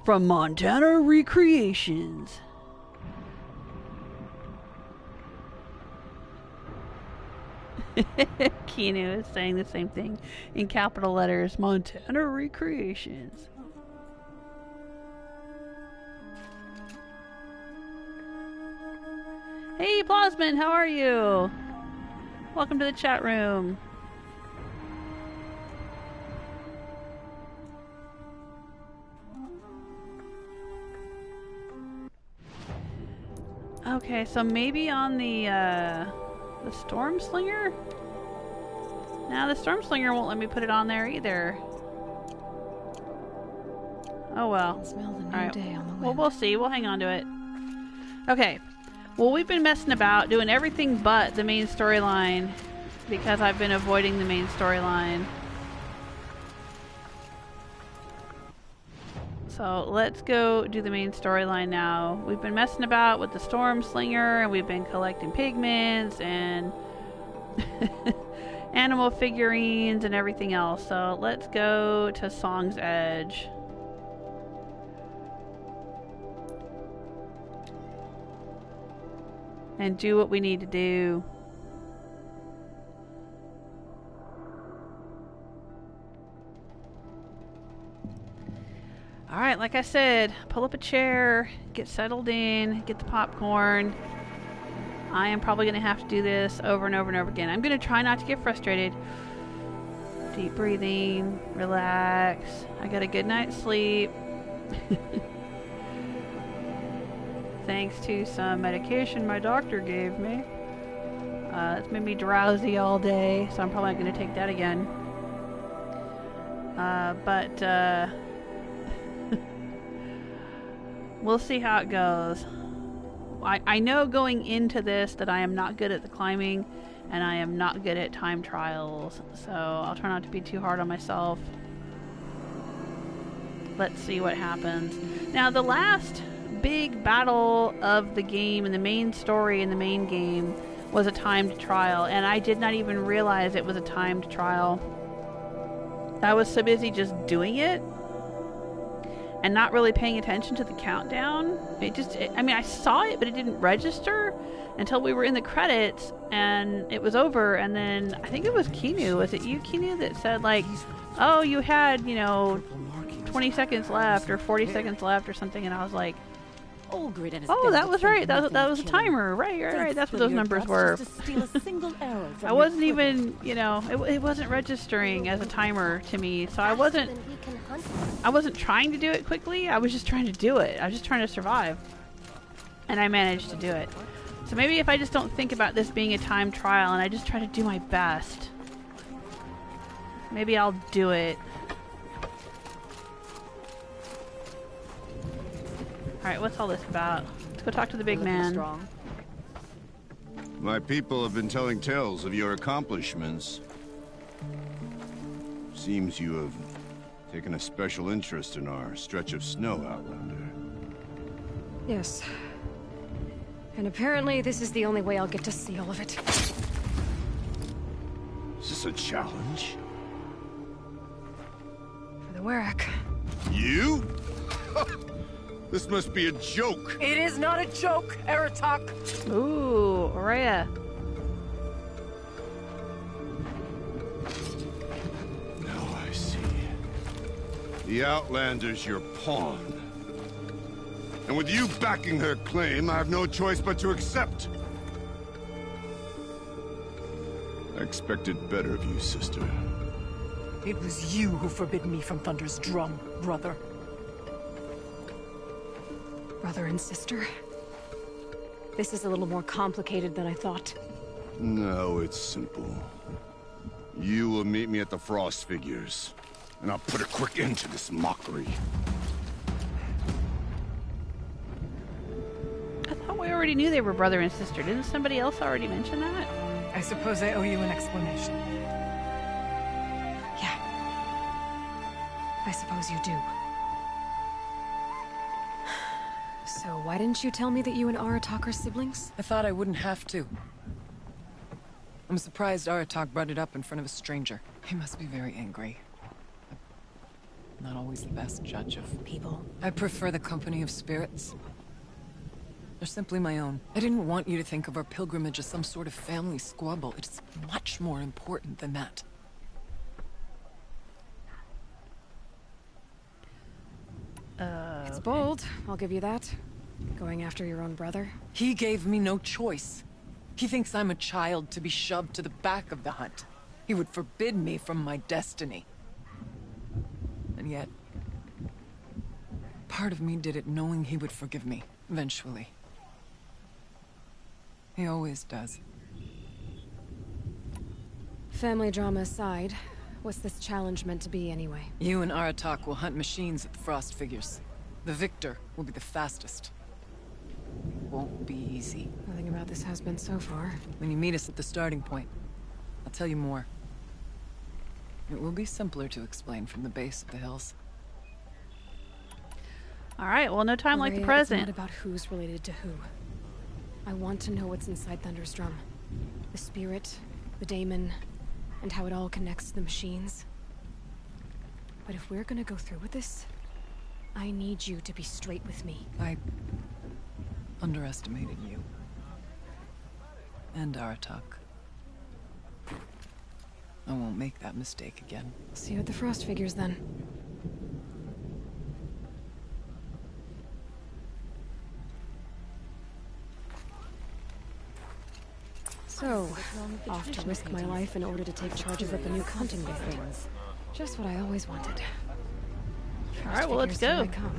Speaker 1: from Montana Recreations. Keanu is saying the same thing in capital letters. Montana Recreations. Hey, Plasman, how are you? Welcome to the chat room. Okay, so maybe on the Stormslinger? Now the Stormslinger won't let me put it on there either. Oh well.
Speaker 5: Smell the new
Speaker 1: Alright.
Speaker 5: day on the
Speaker 1: Well,
Speaker 5: wind.
Speaker 1: we'll see. We'll hang on to it. Okay. Well, we've been messing about, doing everything but the main storyline because I've been avoiding the main storyline. So let's go do the main storyline now. We've been messing about with the Stormslinger and we've been collecting pigments and animal figurines and everything else. So let's go to Song's Edge. And do what we need to do. Alright, like I said, pull up a chair, get settled in, get the popcorn. I am probably going to have to do this over and over and over again. I'm going to try not to get frustrated. Deep breathing, relax. I got a good night's sleep. Thanks to some medication my doctor gave me. It's made me drowsy all day, so I'm probably not going to take that again. We'll see how it goes. I know going into this that I am not good at the climbing, and I am not good at time trials, so I'll try not to be too hard on myself. Let's see what happens. Now, the last big battle of the game and the main story in the main game was a timed trial, and I did not even realize it was a timed trial. I was so busy just doing it and not really paying attention to the countdown. I mean, I saw it, but it didn't register until we were in the credits and it was over. And then I think it was Keanu. Was it you, Keanu, that said like, oh, you had, 20 seconds left or 40 seconds left or something. And I was like, oh, that was right. That was a timer. Right. That's what those numbers were. I wasn't even, it wasn't registering as a timer to me. So I wasn't trying to do it quickly. I was just trying to do it. I was just trying to survive. And I managed to do it. So maybe if I just don't think about this being a time trial and I just try to do my best, maybe I'll do it. Alright, what's all this about? Let's go talk to the big man.
Speaker 8: My people have been telling tales of your accomplishments. Seems you have taken a special interest in our stretch of snow, Outlander.
Speaker 5: Yes. And apparently this is the only way I'll get to see all of it.
Speaker 8: Is this a challenge?
Speaker 5: For the Werak.
Speaker 8: You? This must be a joke.
Speaker 3: It is not a joke, Aratuk.
Speaker 1: Ooh, Rhea.
Speaker 8: Now I see. The Outlander's your pawn.
Speaker 9: And with you backing her claim, I have no choice but to accept. I expected better of you, sister.
Speaker 3: It was you who forbid me from Thunder's drum, brother.
Speaker 5: Brother and sister? This is a little more complicated than I thought.
Speaker 9: No, it's simple. You will meet me at the Frost Figures, and I'll put a quick end to this mockery.
Speaker 1: I thought we already knew they were brother and sister. Didn't somebody else already mention that?
Speaker 3: I suppose I owe you an explanation.
Speaker 5: Yeah. I suppose you do. So why didn't you tell me that you and Aratuk are siblings?
Speaker 3: I thought I wouldn't have to. I'm surprised Aratuk brought it up in front of a stranger. He must be very angry. I'm not always the best judge of
Speaker 5: People.
Speaker 3: I prefer the company of spirits. They're simply my own. I didn't want you to think of our pilgrimage as some sort of family squabble. It's much more important than that.
Speaker 5: It's bold, I'll give you that. Going after your own brother.
Speaker 3: He gave me no choice. He thinks I'm a child to be shoved to the back of the hunt. He would forbid me from my destiny. And yet, part of me did it knowing he would forgive me, eventually. He always does.
Speaker 5: Family drama aside, what's this challenge meant to be anyway?
Speaker 3: You and Aratuk will hunt machines at the Frost Figures. The victor will be the fastest. It won't be easy.
Speaker 5: Nothing about this has been so far.
Speaker 3: When you meet us at the starting point, I'll tell you more. It will be simpler to explain from the base of the hills.
Speaker 1: Alright, well, no time like the present.
Speaker 5: It's not about who's related to who. I want to know what's inside Thunder's drum. The spirit, the daemon, and how it all connects to the machines. But if we're gonna go through with this, I need you to be straight with me.
Speaker 3: I underestimated you. And Aratuk. I won't make that mistake again.
Speaker 5: See you at the Frost Figures then. So, off to risk my life in order to take charge of up a new hunting base. Just what I always wanted.
Speaker 1: Alright, well, let's go.
Speaker 5: Here I come.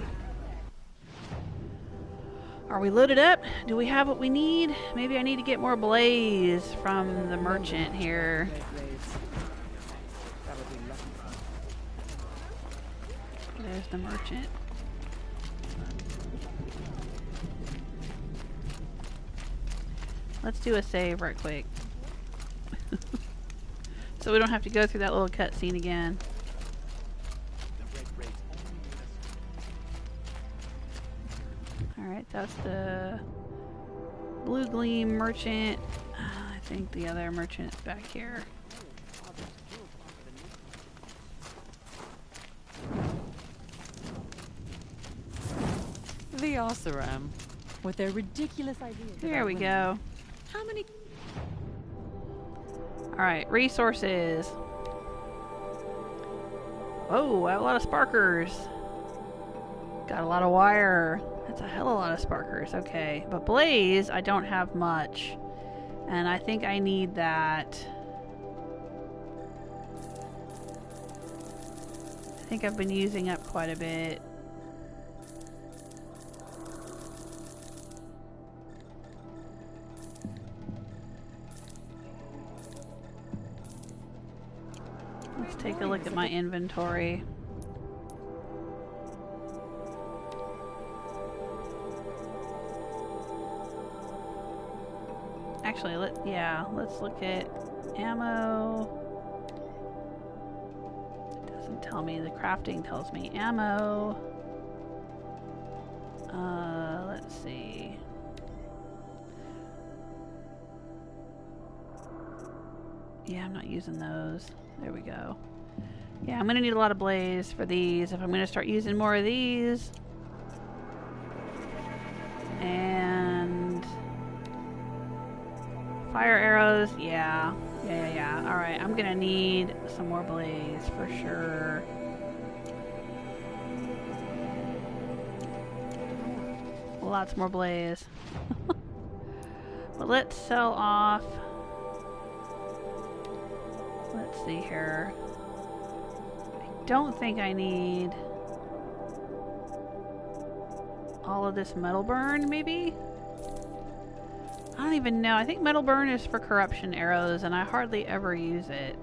Speaker 1: Are we loaded up? Do we have what we need? Maybe I need to get more blaze from the merchant here. There's the merchant. Let's do a save right quick. So we don't have to go through that little cutscene again. Alright, that's the Bluegleam merchant. I think the other merchant's back here.
Speaker 10: The Icerail, with their ridiculous ideas.
Speaker 1: There we go.
Speaker 10: How many?
Speaker 1: Alright, resources. Oh, I have a lot of sparkers. Got a lot of wire. That's a hell of a lot of sparkers. Okay, but blaze, I don't have much. And I think I need that. I think I've been using up quite a bit. Let's take a look at my inventory. Actually, let's look at ammo. It doesn't tell me. The crafting tells me ammo. Let's see. Yeah, I'm not using those. There we go. Yeah, I'm gonna need a lot of blaze for these if I'm gonna start using more of these. And fire arrows, yeah. Alright, I'm gonna need some more blaze for sure. lots more blaze. But let's sell off. Let's see here. I don't think I need all of this metal burn, maybe? I don't even know. I think metal burn is for corruption arrows, and I hardly ever use it.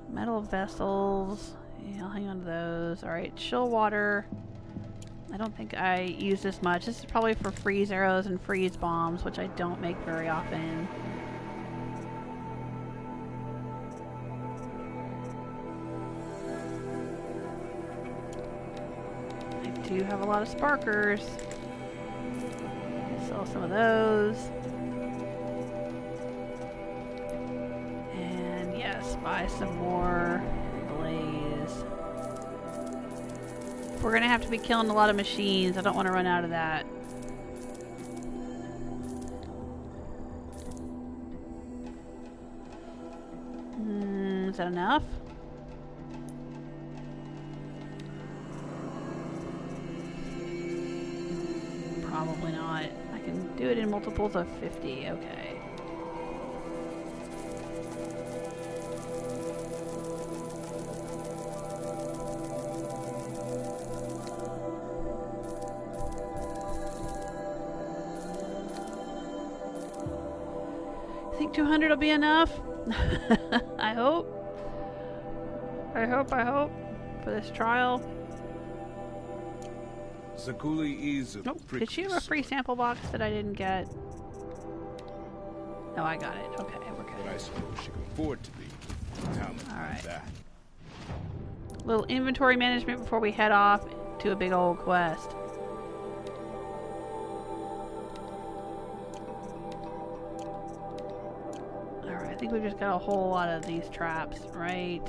Speaker 1: Metal vessels. Yeah, I'll hang on to those. Alright, chill water. I don't think I use this much. This is probably for freeze arrows and freeze bombs, which I don't make very often. I do have a lot of sparkers. Sell some of those. And yes, buy some more blaze. We're gonna have to be killing a lot of machines. I don't want to run out of that. Is that enough? Probably not. I can do it in multiples of 50. Okay. I think 200 will be enough. I hope. I hope for this trial.
Speaker 11: Zakuli is a
Speaker 1: Did she have a free sample box that I didn't get? No, I got it. Okay, we're good.
Speaker 11: But I suppose she can afford to be.
Speaker 1: Alright. Little inventory management before we head off to a big old quest. Alright, I think we've just got a whole lot of these traps, right?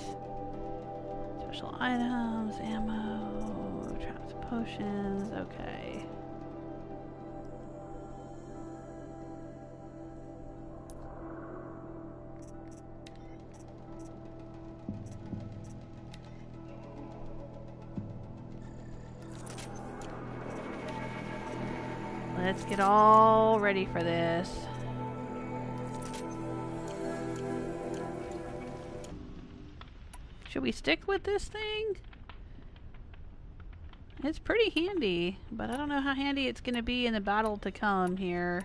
Speaker 1: Special items, ammo, traps, potions, okay. Let's get all ready for this. Should we stick with this thing? It's pretty handy, but I don't know how handy it's going to be in the battle to come here.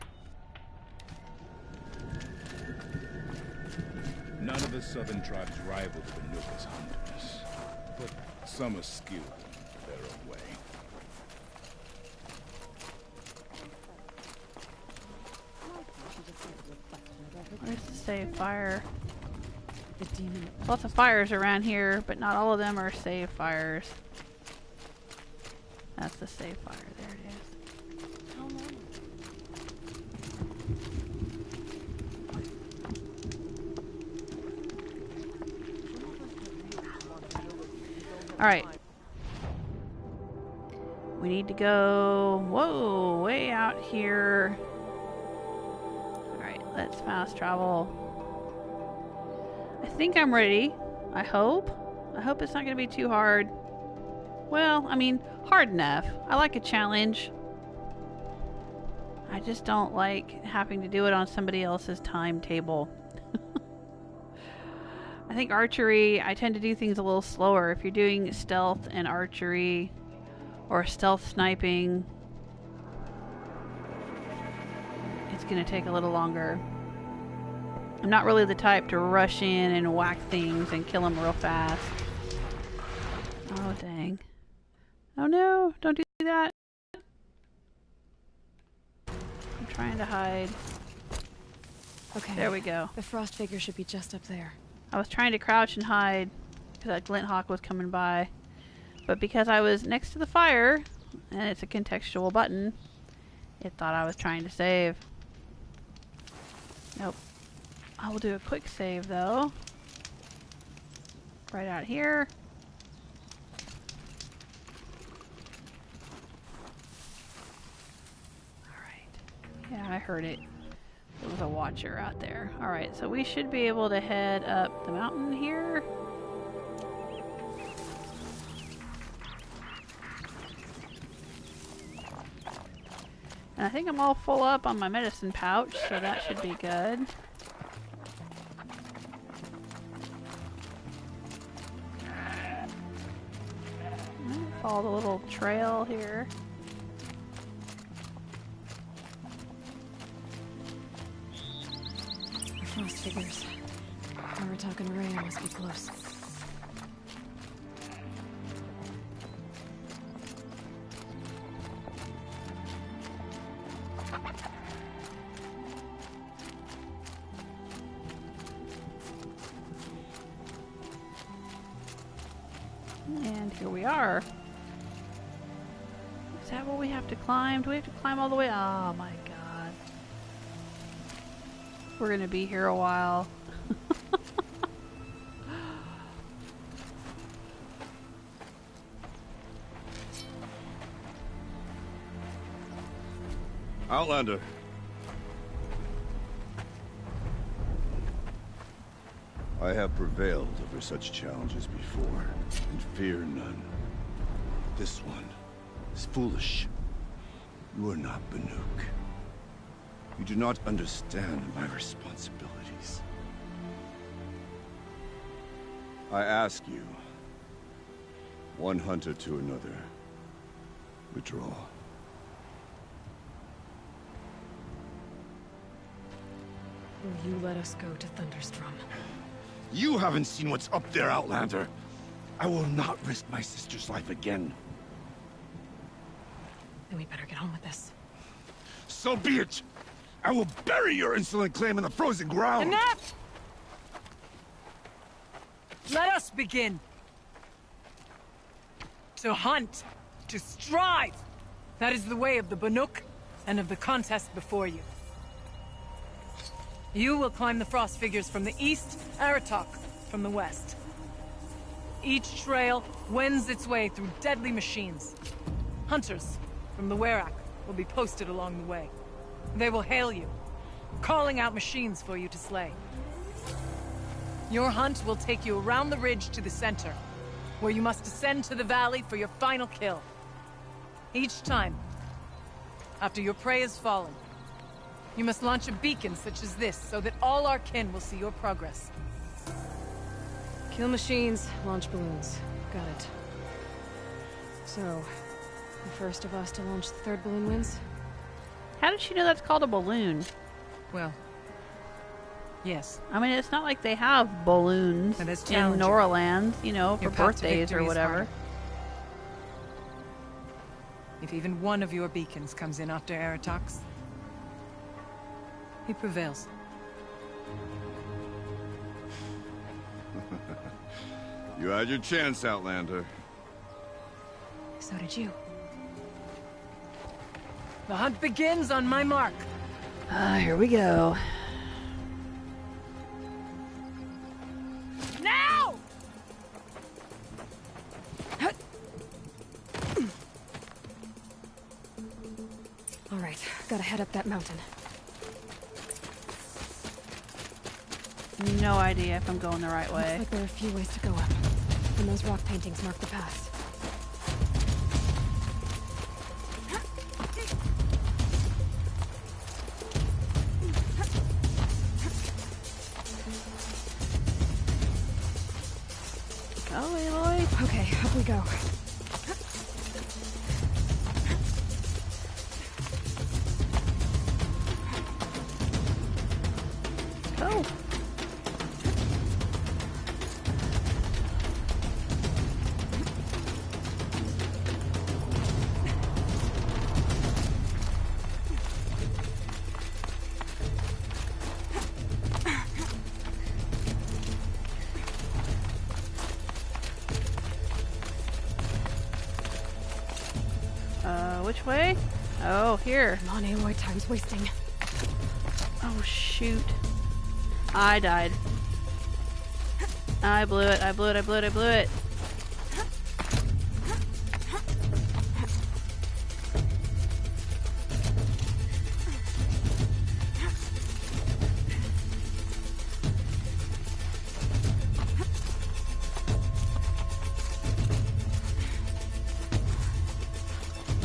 Speaker 11: None of the southern tribes rival the Nook as hunters, but some are skilled in their own way.
Speaker 1: Where's the save fire? Lots of fires around here, but not all of them are save fires. That's the save fire. There it is. Alright. We need to go, whoa, way out here. Alright, let's fast travel. I think I'm ready. I hope. I hope it's not going to be too hard. Well, I mean, hard enough. I like a challenge. I just don't like having to do it on somebody else's timetable. I think archery, I tend to do things a little slower. If you're doing stealth and archery or stealth sniping, it's going to take a little longer. I'm not really the type to rush in and whack things and kill them real fast. Oh, dang. Oh no, don't do that. I'm trying to hide.
Speaker 5: Okay.
Speaker 1: There we go.
Speaker 5: The frost figure should be just up there.
Speaker 1: I was trying to crouch and hide because that Glinthawk was coming by. But because I was next to the fire, and it's a contextual button, it thought I was trying to save. Nope. I will do a quick save though. Right out here. Alright. Yeah, I heard it. There was a watcher out there. Alright, so we should be able to head up the mountain here. And I think I'm all full up on my medicine pouch, so that should be good. Follow the little trail here.
Speaker 5: The frost figures. Aratuk and Rhea must be close.
Speaker 1: And here we are. Is that what we have to climb? Do we have to climb all the way? Oh my god. We're gonna be here a while.
Speaker 9: Outlander. I have prevailed over such challenges before, and fear none. This one is foolish. You are not Banuk. You do not understand my responsibilities. I ask you, one hunter to another, withdraw.
Speaker 5: Will you let us go to Thunderstrom?
Speaker 9: You haven't seen what's up there, Outlander. I will not risk my sister's life again.
Speaker 5: Then we better get on with this.
Speaker 9: So be it! I will bury your insolent claim in the frozen ground!
Speaker 12: Enough! Let us begin. To hunt. To strive. That is the way of the Banuk and of the contest before you. You will climb the frost figures from the east, Aratuk from the west. Each trail wends its way through deadly machines. Hunters from the Werak will be posted along the way. They will hail you, calling out machines for you to slay. Your hunt will take you around the ridge to the center, where you must descend to the valley for your final kill. Each time, after your prey has fallen, you must launch a beacon such as this, so that all our kin will see your progress.
Speaker 5: Kill machines, launch balloons. Got it. So, the first of us to launch the third balloon wins?
Speaker 1: How did she know that's called a balloon?
Speaker 12: Well, yes.
Speaker 1: I mean, it's not like they have balloons in Noraland, you know, for birthdays or whatever.
Speaker 12: If even one of your beacons comes in after Aratuk's, he prevails.
Speaker 9: You had your chance, Outlander.
Speaker 5: So did you.
Speaker 12: The hunt begins on my mark.
Speaker 1: Here we go.
Speaker 12: Now!
Speaker 5: All right, gotta head up that mountain.
Speaker 1: No idea if I'm going the right way.
Speaker 5: Looks like there are a few ways to go up, and those rock paintings mark the path.
Speaker 1: Go, Aloy.
Speaker 5: Okay, up we go.
Speaker 1: Go. Which way? Oh, here.
Speaker 5: Come on, Aloy, time's wasting.
Speaker 1: Oh, shoot. I died. I blew it, I blew it, I blew it, I blew it.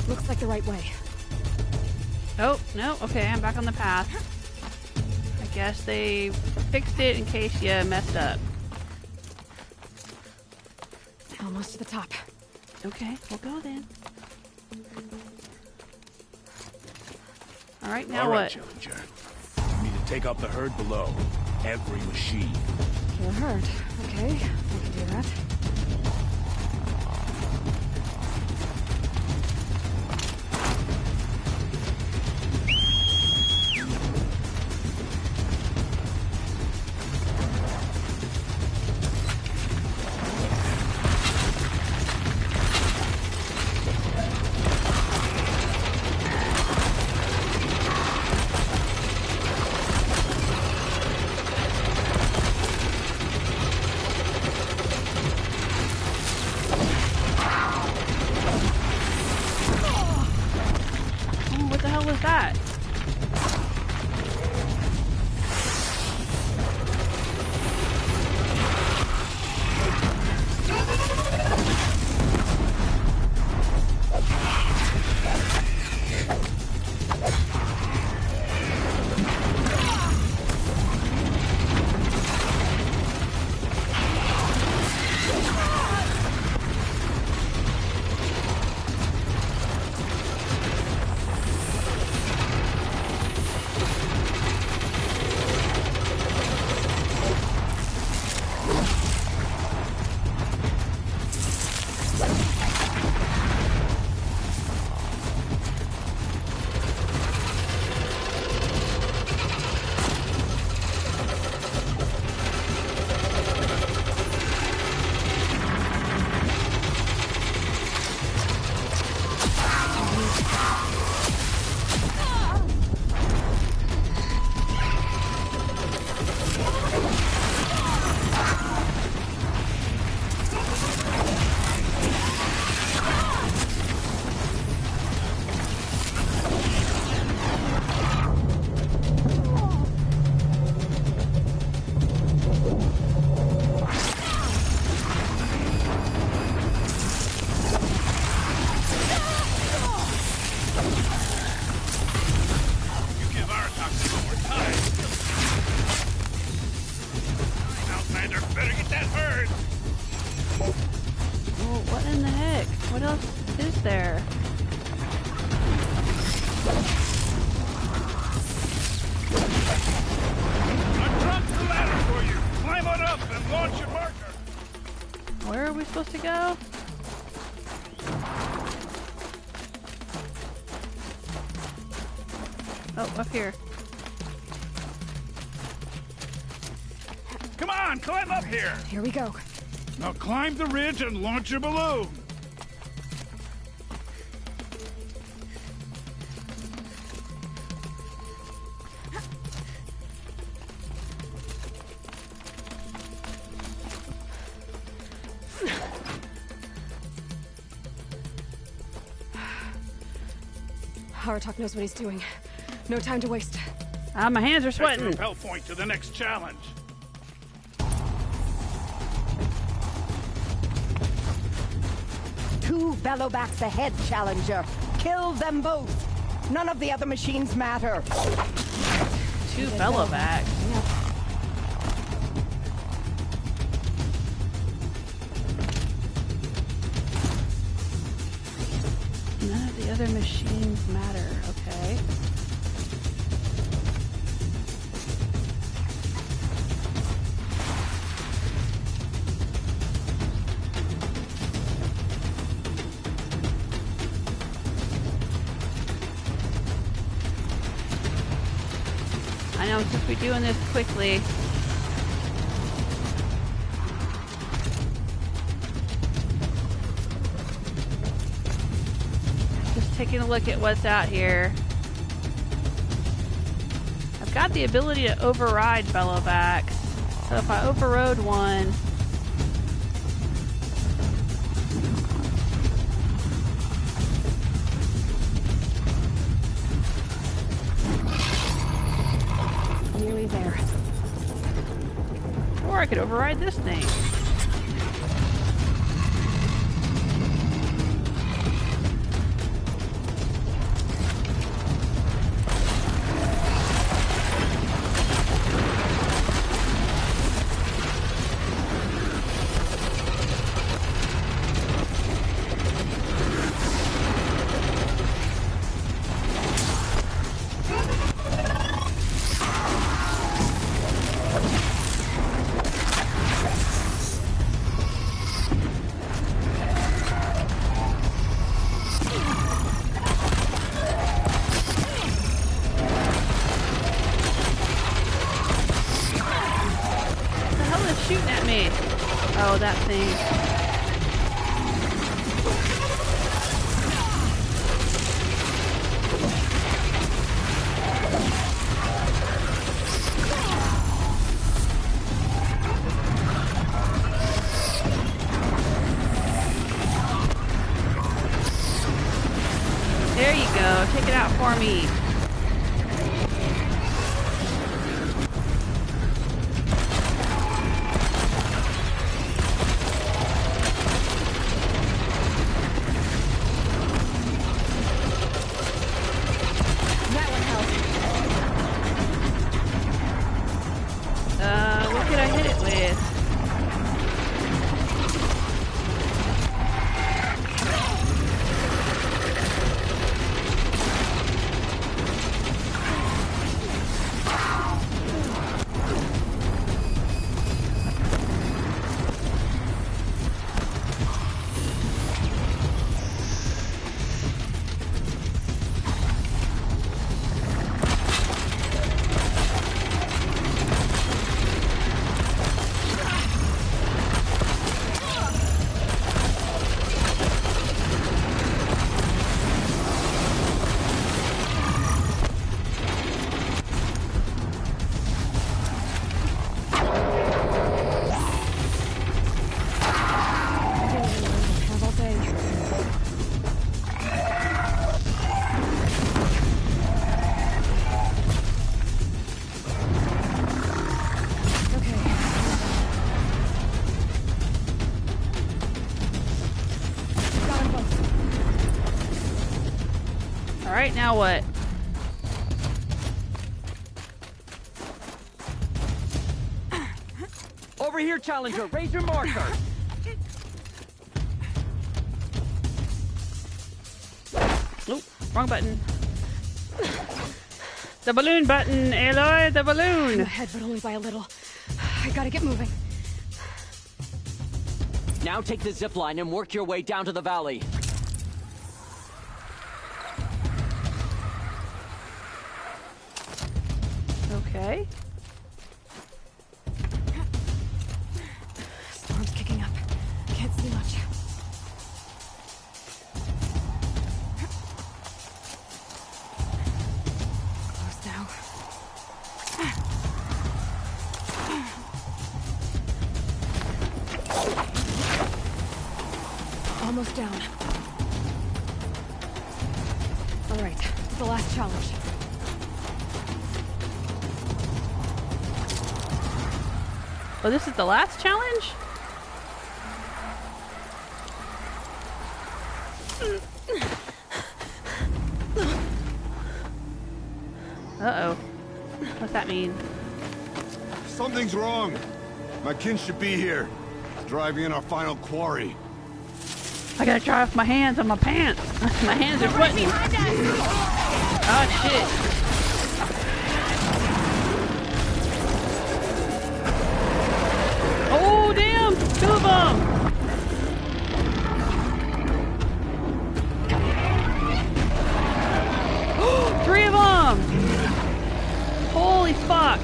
Speaker 5: Looks like the right way.
Speaker 1: Oh, no. Okay, I'm back on the path. I guess they fixed it in case you messed up.
Speaker 5: Almost to the top.
Speaker 1: Okay, we'll go then. Alright, now
Speaker 11: All right,
Speaker 1: what?
Speaker 11: Challenger. We need to take out the herd below. Every machine.
Speaker 5: Kill a herd. Okay, we can do that.
Speaker 1: Up here.
Speaker 11: Come on, climb up here!
Speaker 5: Here we go.
Speaker 11: Now climb the ridge and launch your balloon!
Speaker 5: Aratuk knows what he's doing. No time to waste.
Speaker 1: My hands are sweating.
Speaker 11: Take the rappel point to the next challenge.
Speaker 13: 2 bellowbacks ahead, Challenger. Kill them both. None of the other machines matter.
Speaker 1: 2 bellowbacks.
Speaker 5: Yep.
Speaker 1: None of the other machines matter. Okay. I know, since we're doing this quickly. Just taking a look at what's out here. I've got the ability to override bellowbacks. So if I overrode one,
Speaker 5: nearly there.
Speaker 1: or I could override this thing. that thing. There you go. Take it out for me. What could I hit it with? Alright, now what?
Speaker 14: Over here, Challenger! Raise your marker!
Speaker 1: Nope, wrong button. The balloon button, Aloy, the balloon!
Speaker 5: I'm ahead, but only by a little. I gotta get moving.
Speaker 14: Now take the zip line and work your way down to the valley.
Speaker 1: Okay.
Speaker 5: Storm's kicking up. Can't see much. Close now. Almost down. All right, it's the last challenge.
Speaker 1: Oh, this is the last challenge? Uh-oh. What's that mean?
Speaker 9: Something's wrong. My kin should be here, driving in our final quarry.
Speaker 1: I gotta dry off my hands on my pants. My hands are sweating. Oh, shit. Oh, damn! Two of them! Three of them! Holy fuck!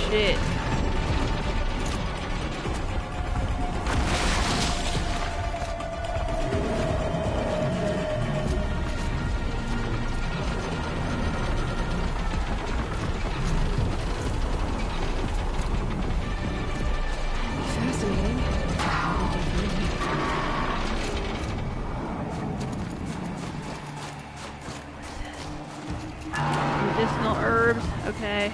Speaker 1: Shit.
Speaker 5: Fascinating.
Speaker 1: Medicinal herbs. Okay.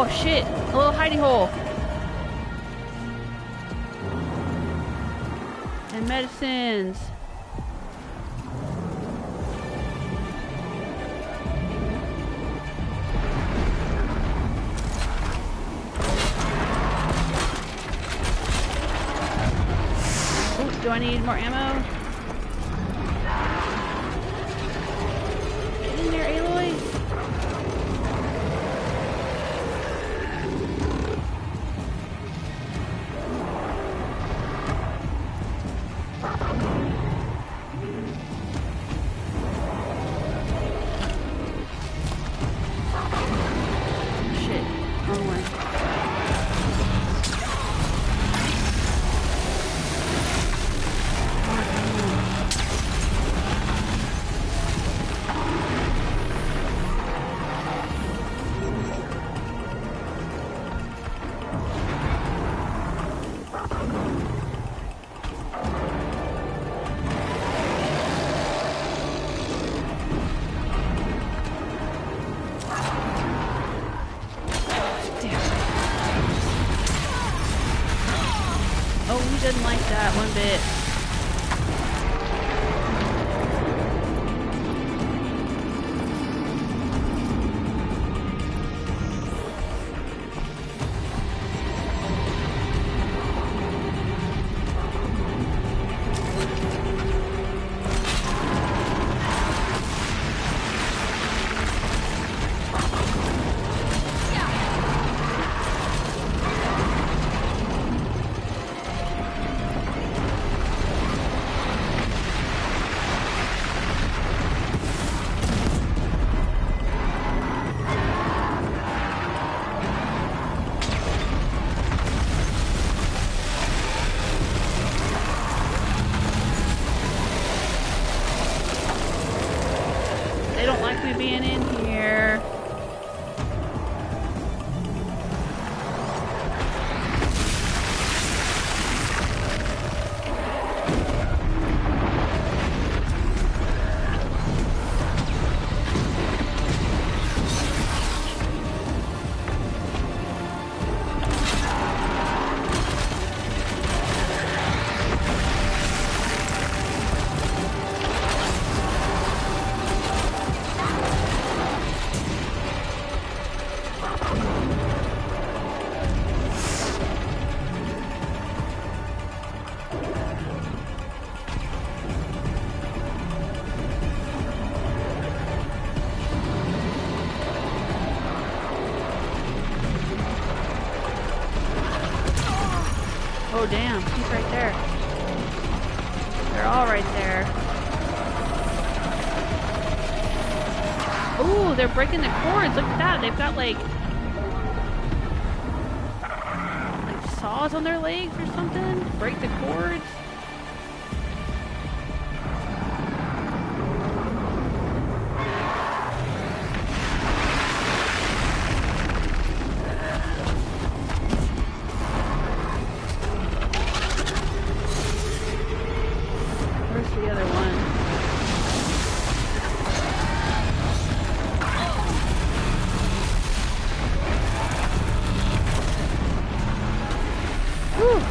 Speaker 1: Oh shit! A little hidey hole. And medicines. Ooh, do I need more ammo? Get in there, Aloy. Didn't like that one bit. Being in here. Oh damn, he's right there. They're all right there. Ooh, they're breaking the cords. Look at that. They've got like saws on their legs or something. Break the cords.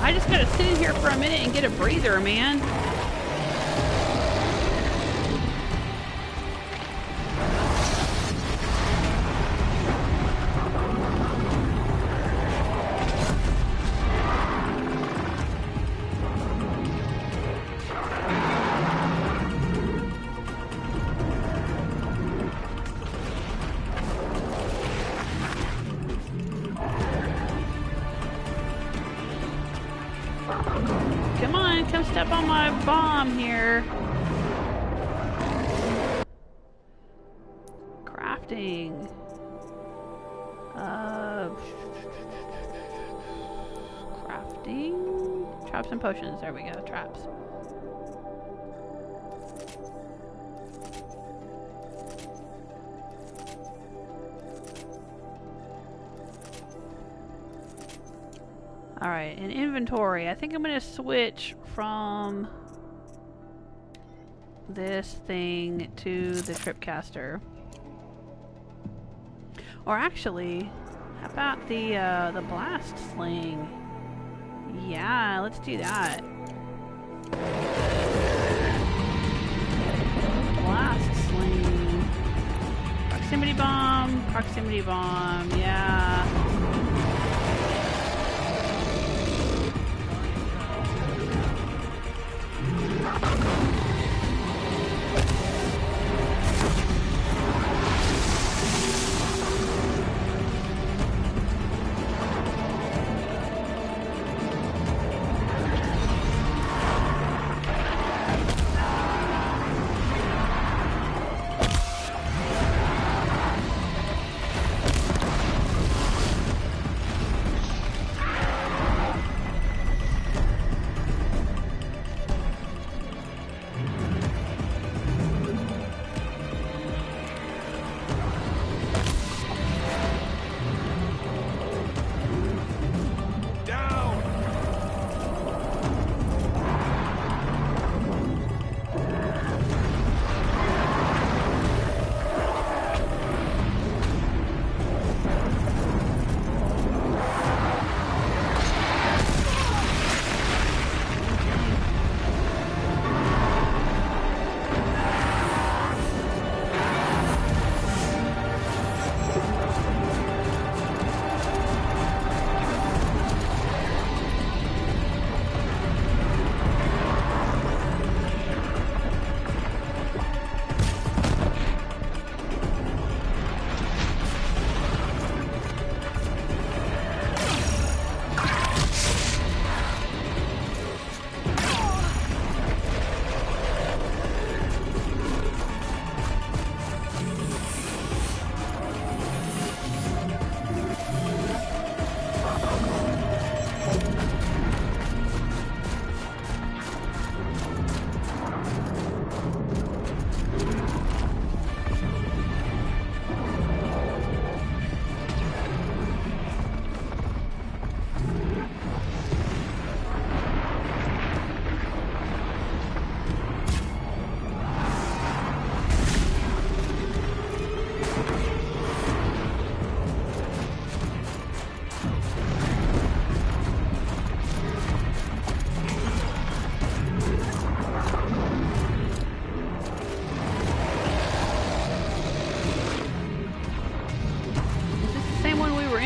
Speaker 1: I just gotta sit in here for a minute and get a breather, man. Come on, come step on my bomb here. Crafting. Crafting. Traps and potions. There we go, traps. Alright, in inventory, I think I'm going to switch from this thing to the Tripcaster. Or actually, How about the blast sling? Yeah, let's do that. Blast sling. Proximity bomb, yeah.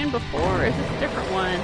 Speaker 1: Before, or is this a different one?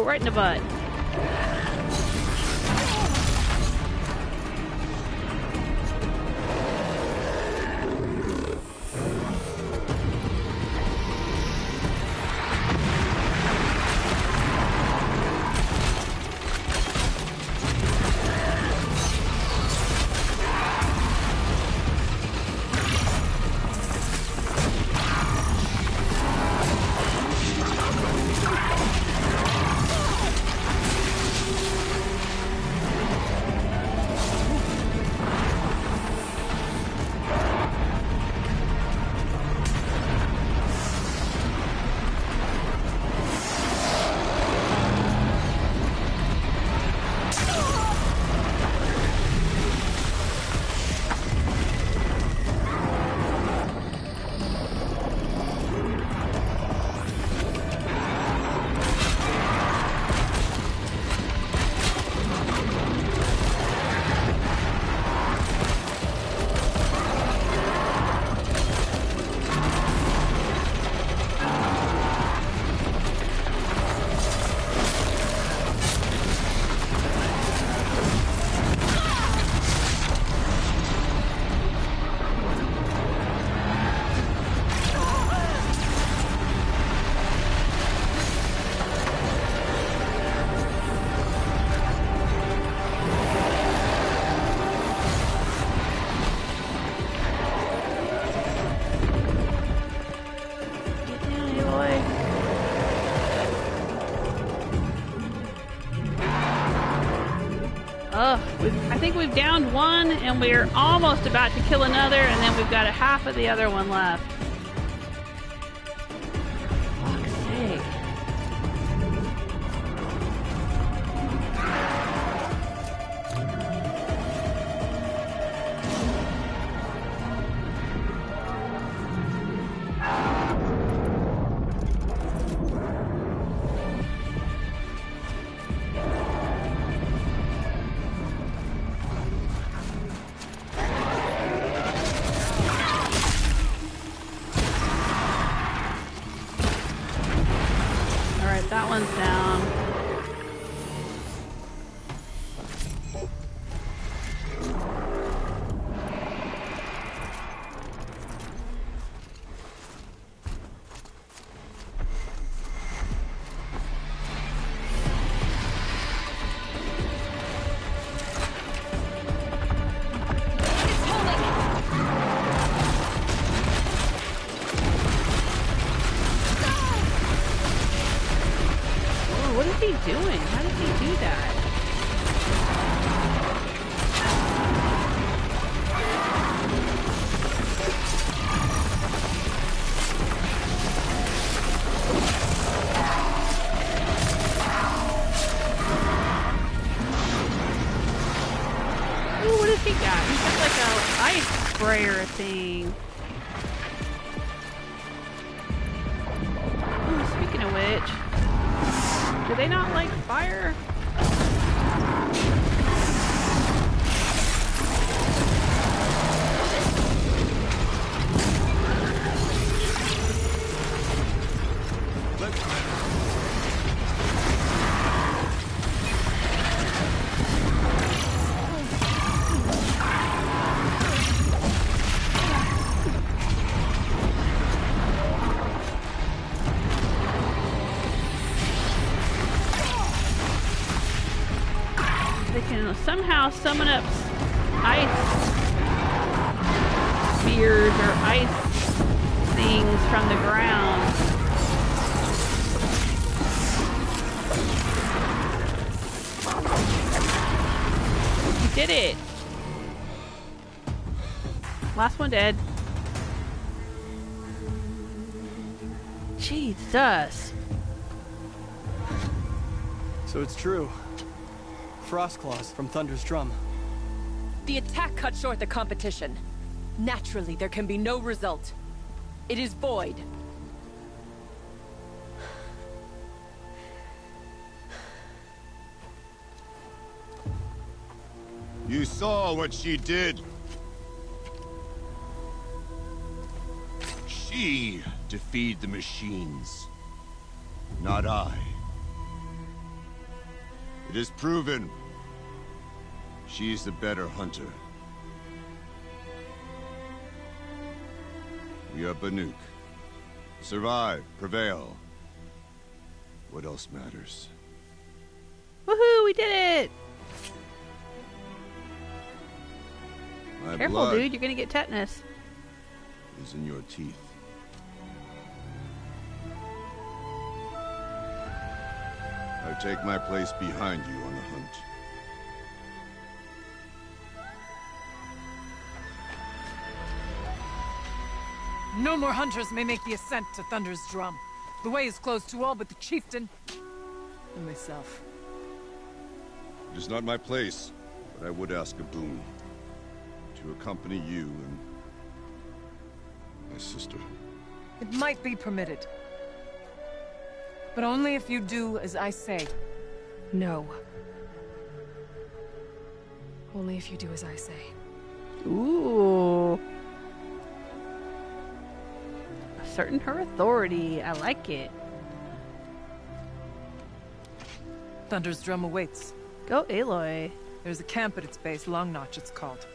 Speaker 1: right in the butt. I think we've downed one, and we're almost about to kill another, and then we've got a half of the other one left. Fuck's sake. That one's down. What is he doing? How did he do that? Ooh, what has he got? He's got like a ice sprayer thing. Ooh, speaking of which, do they not like fire? They can somehow summon up ice spears or ice things from the ground. You did it! Last one dead. Jesus.
Speaker 2: So it's true. Frost claws from Thunder's drum.
Speaker 15: The attack cut short the competition. Naturally, there can be no result. It is void.
Speaker 8: You saw what she did. She defeated the machines, not I.
Speaker 9: It is proven. She is the better hunter. We are Banuk. Survive, prevail. What else matters?
Speaker 1: Woohoo, we did it!
Speaker 9: My
Speaker 1: Careful,
Speaker 9: blood
Speaker 1: dude, you're gonna get tetanus.
Speaker 9: is in your teeth. I take my place behind you on the hunt.
Speaker 12: No more hunters may make the ascent to Thunder's Drum. The way is closed to all but the chieftain and myself.
Speaker 9: It is not my place, but I would ask a boon. To accompany you and my sister.
Speaker 12: It might be permitted. But only if you do as I say.
Speaker 5: No. Only if you do as I say.
Speaker 1: Ooh. Asserting her authority. I like it.
Speaker 12: Thunder's Drum awaits.
Speaker 1: Go Aloy.
Speaker 12: There's a camp at its base, Long Notch it's called.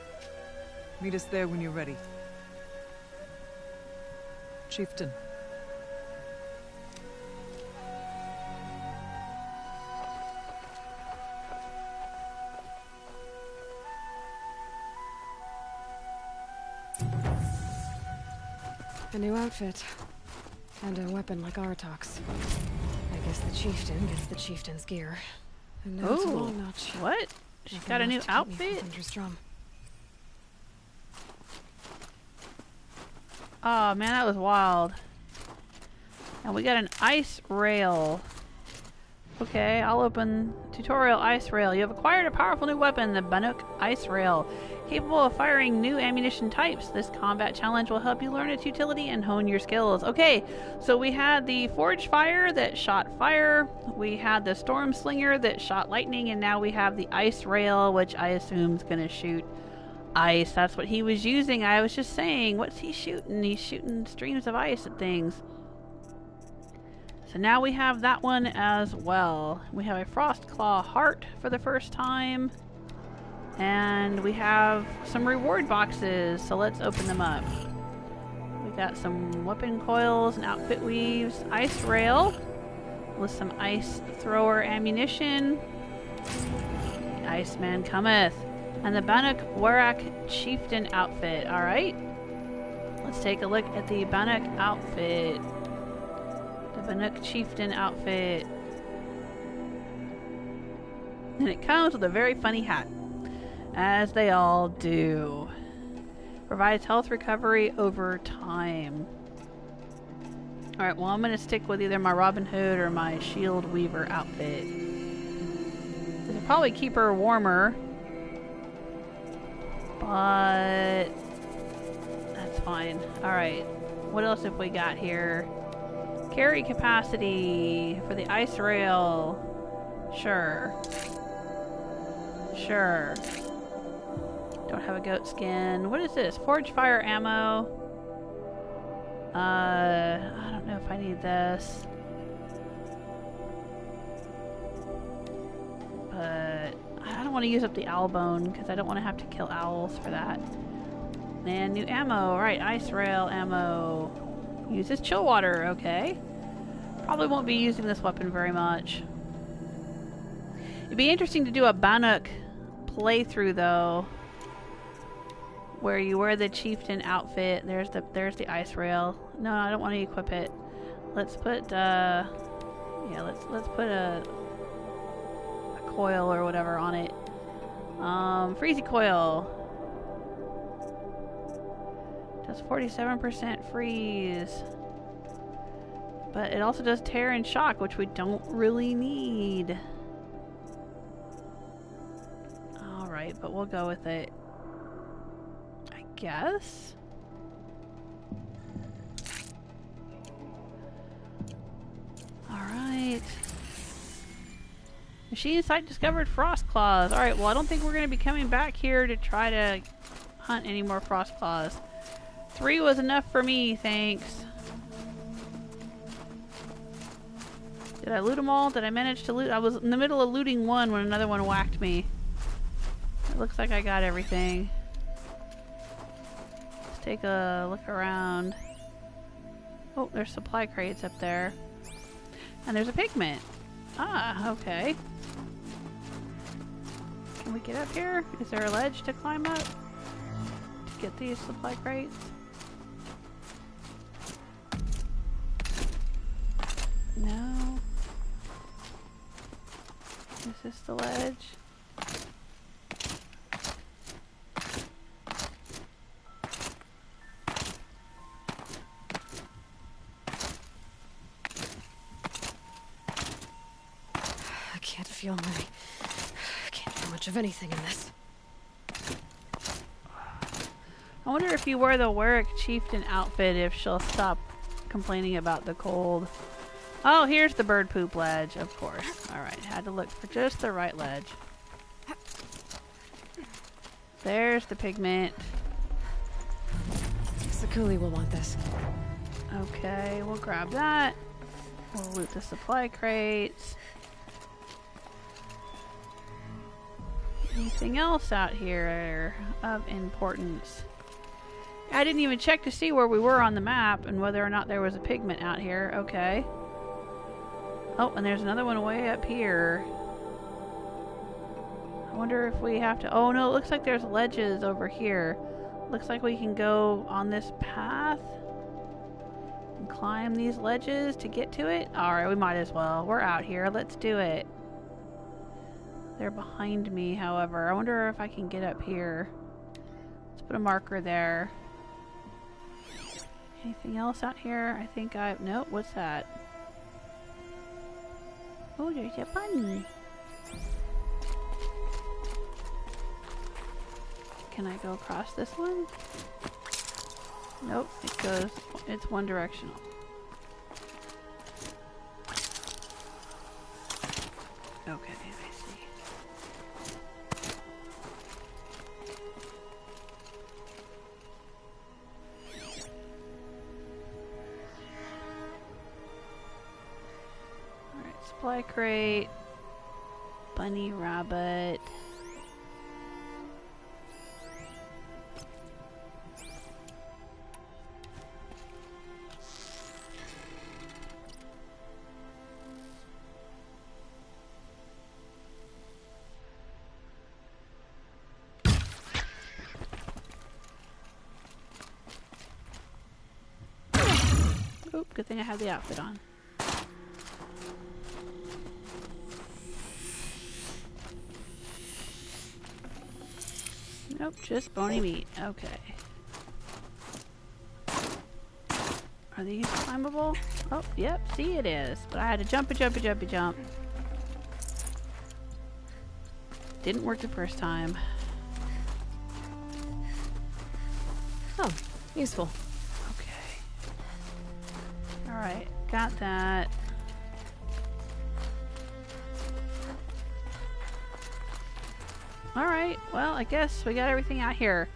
Speaker 12: Meet us there when you're ready. Chieftain.
Speaker 5: A new outfit. And a weapon like Aratuk's. I guess the chieftain gets the chieftain's gear. And now it's a Long Notch.
Speaker 1: What? She got a new outfit? Oh man, that was wild. And we got an Icerail. Okay, I'll open tutorial Icerail. You have acquired a powerful new weapon, the Banuk Icerail. Capable of firing new ammunition types. This combat challenge will help you learn its utility and hone your skills. Okay, so we had the Forge Fire that shot fire. We had the Stormslinger that shot lightning. And now we have the Icerail, which I assume is going to shoot ice. That's what he was using. I was just saying, what's he shooting? He's shooting streams of ice at things. So now we have that one as well. We have a Frostclaw Heart for the first time. And we have some reward boxes, so let's open them up. We got some weapon coils and outfit weaves, Icerail with some ice thrower ammunition. The Iceman cometh. And the Banuk Werak chieftain outfit. Alright. Let's take a look at the Banuk outfit. The Banuk chieftain outfit. And it comes with a very funny hat. As they all do. Provides health recovery over time. Alright, well I'm going to stick with either my Robin Hood or my Shield Weaver outfit. This will probably keep her warmer. But that's fine. Alright, what else have we got here? Carry capacity for the Icerail. Sure. Sure. Don't have a goat skin. What is this? Forge fire ammo. I don't know if I need this. But I don't want to use up the owl bone because I don't want to have to kill owls for that. And new ammo. Right, Icerail ammo. Uses chill water. Okay. Probably won't be using this weapon very much. It'd be interesting to do a Banuk playthrough though, where you wear the chieftain outfit. There's the Icerail. No, I don't want to equip it. Let's put yeah, let's put a coil or whatever on it. Freezy coil does 47% freeze, but it also does tear and shock, which we don't really need. Alright, but we'll go with it, I guess. Alright. Machine site discovered frost claws. Alright, well I don't think we're going to be coming back here to try to hunt any more frost claws. 3 was enough for me, thanks. Did I loot them all? Did I manage to loot? I was in the middle of looting one when another one whacked me. It looks like I got everything. Let's take a look around. Oh, there's supply crates up there. And there's a pigment. Ah, okay. Can we get up here? Is there a ledge to climb up to get these supply crates? No. Is this the ledge?
Speaker 5: I can't feel much of anything in this.
Speaker 1: I wonder if you wear the Werak chieftain outfit if she'll stop complaining about the cold. Oh, here's the bird poop ledge, of course. Alright, had to look for just the right ledge. There's the pigment.
Speaker 5: Sakuli will want this.
Speaker 1: Okay, we'll grab that. We'll loot the supply crates. Anything else out here of importance? I didn't even check to see where we were on the map and whether or not there was a pigment out here. Okay. Oh, and there's another one way up here. I wonder if we have to... Oh no, it looks like there's ledges over here. Looks like we can go on this path and climb these ledges to get to it. Alright, we might as well. We're out here. Let's do it. They're behind me, however. I wonder if I can get up here. Let's put a marker there. Anything else out here? I think I... Nope, what's that? Oh, there's a bunny. Can I go across this one? Nope, it goes... It's one directional. Okay, I see. Supply crate, bunny rabbit. Oop, good thing I have the outfit on. Nope, just bony meat. Okay. Are these climbable? Oh, yep, see it is. But I had to jump. Didn't work the first time.
Speaker 5: Oh, useful.
Speaker 1: Okay. Alright, got that. Alright, well, I guess we got everything out here.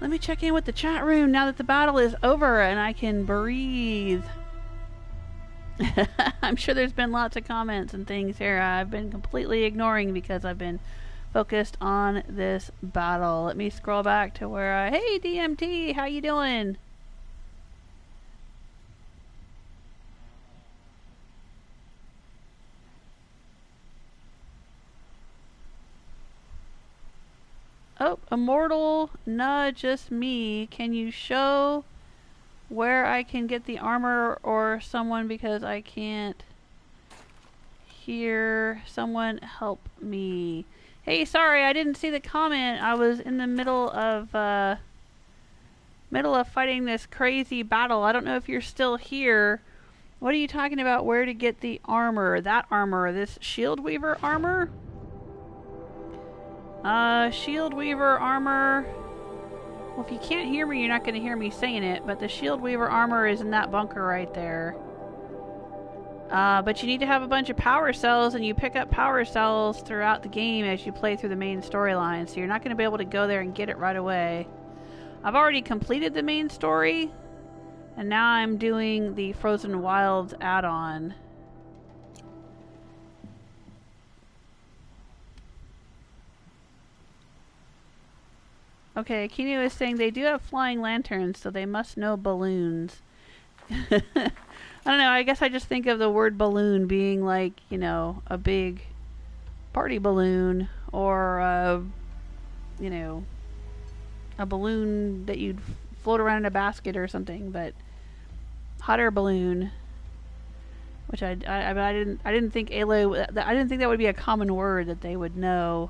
Speaker 1: Let me check in with the chat room now that the battle is over and I can breathe. I'm sure there's been lots of comments and things here I've been completely ignoring because I've been focused on this battle. Let me scroll back to where I... Hey, DMT, how you doing? Oh, immortal, nah, just me. Can you show where I can get the armor or someone because I can't hear someone help me? Hey, sorry, I didn't see the comment. I was in the middle of fighting this crazy battle. I don't know if you're still here. What are you talking about? Where to get the armor? That armor, this shield weaver armor? Shield weaver armor. Well, if you can't hear me, you're not going to hear me saying it, but the shield weaver armor is in that bunker right there. But you need to have a bunch of power cells, and you pick up power cells throughout the game as you play through the main storyline, so you're not going to be able to go there and get it right away. I've already completed the main story, and now I'm doing the Frozen Wilds add-on. Okay, Kinu is saying they do have flying lanterns, so they must know balloons. I don't know, I guess I just think of the word balloon being like, you know, a big party balloon, or, you know, a balloon that you'd float around in a basket or something, but hot air balloon, which I didn't think Aloy, I didn't think that would be a common word that they would know.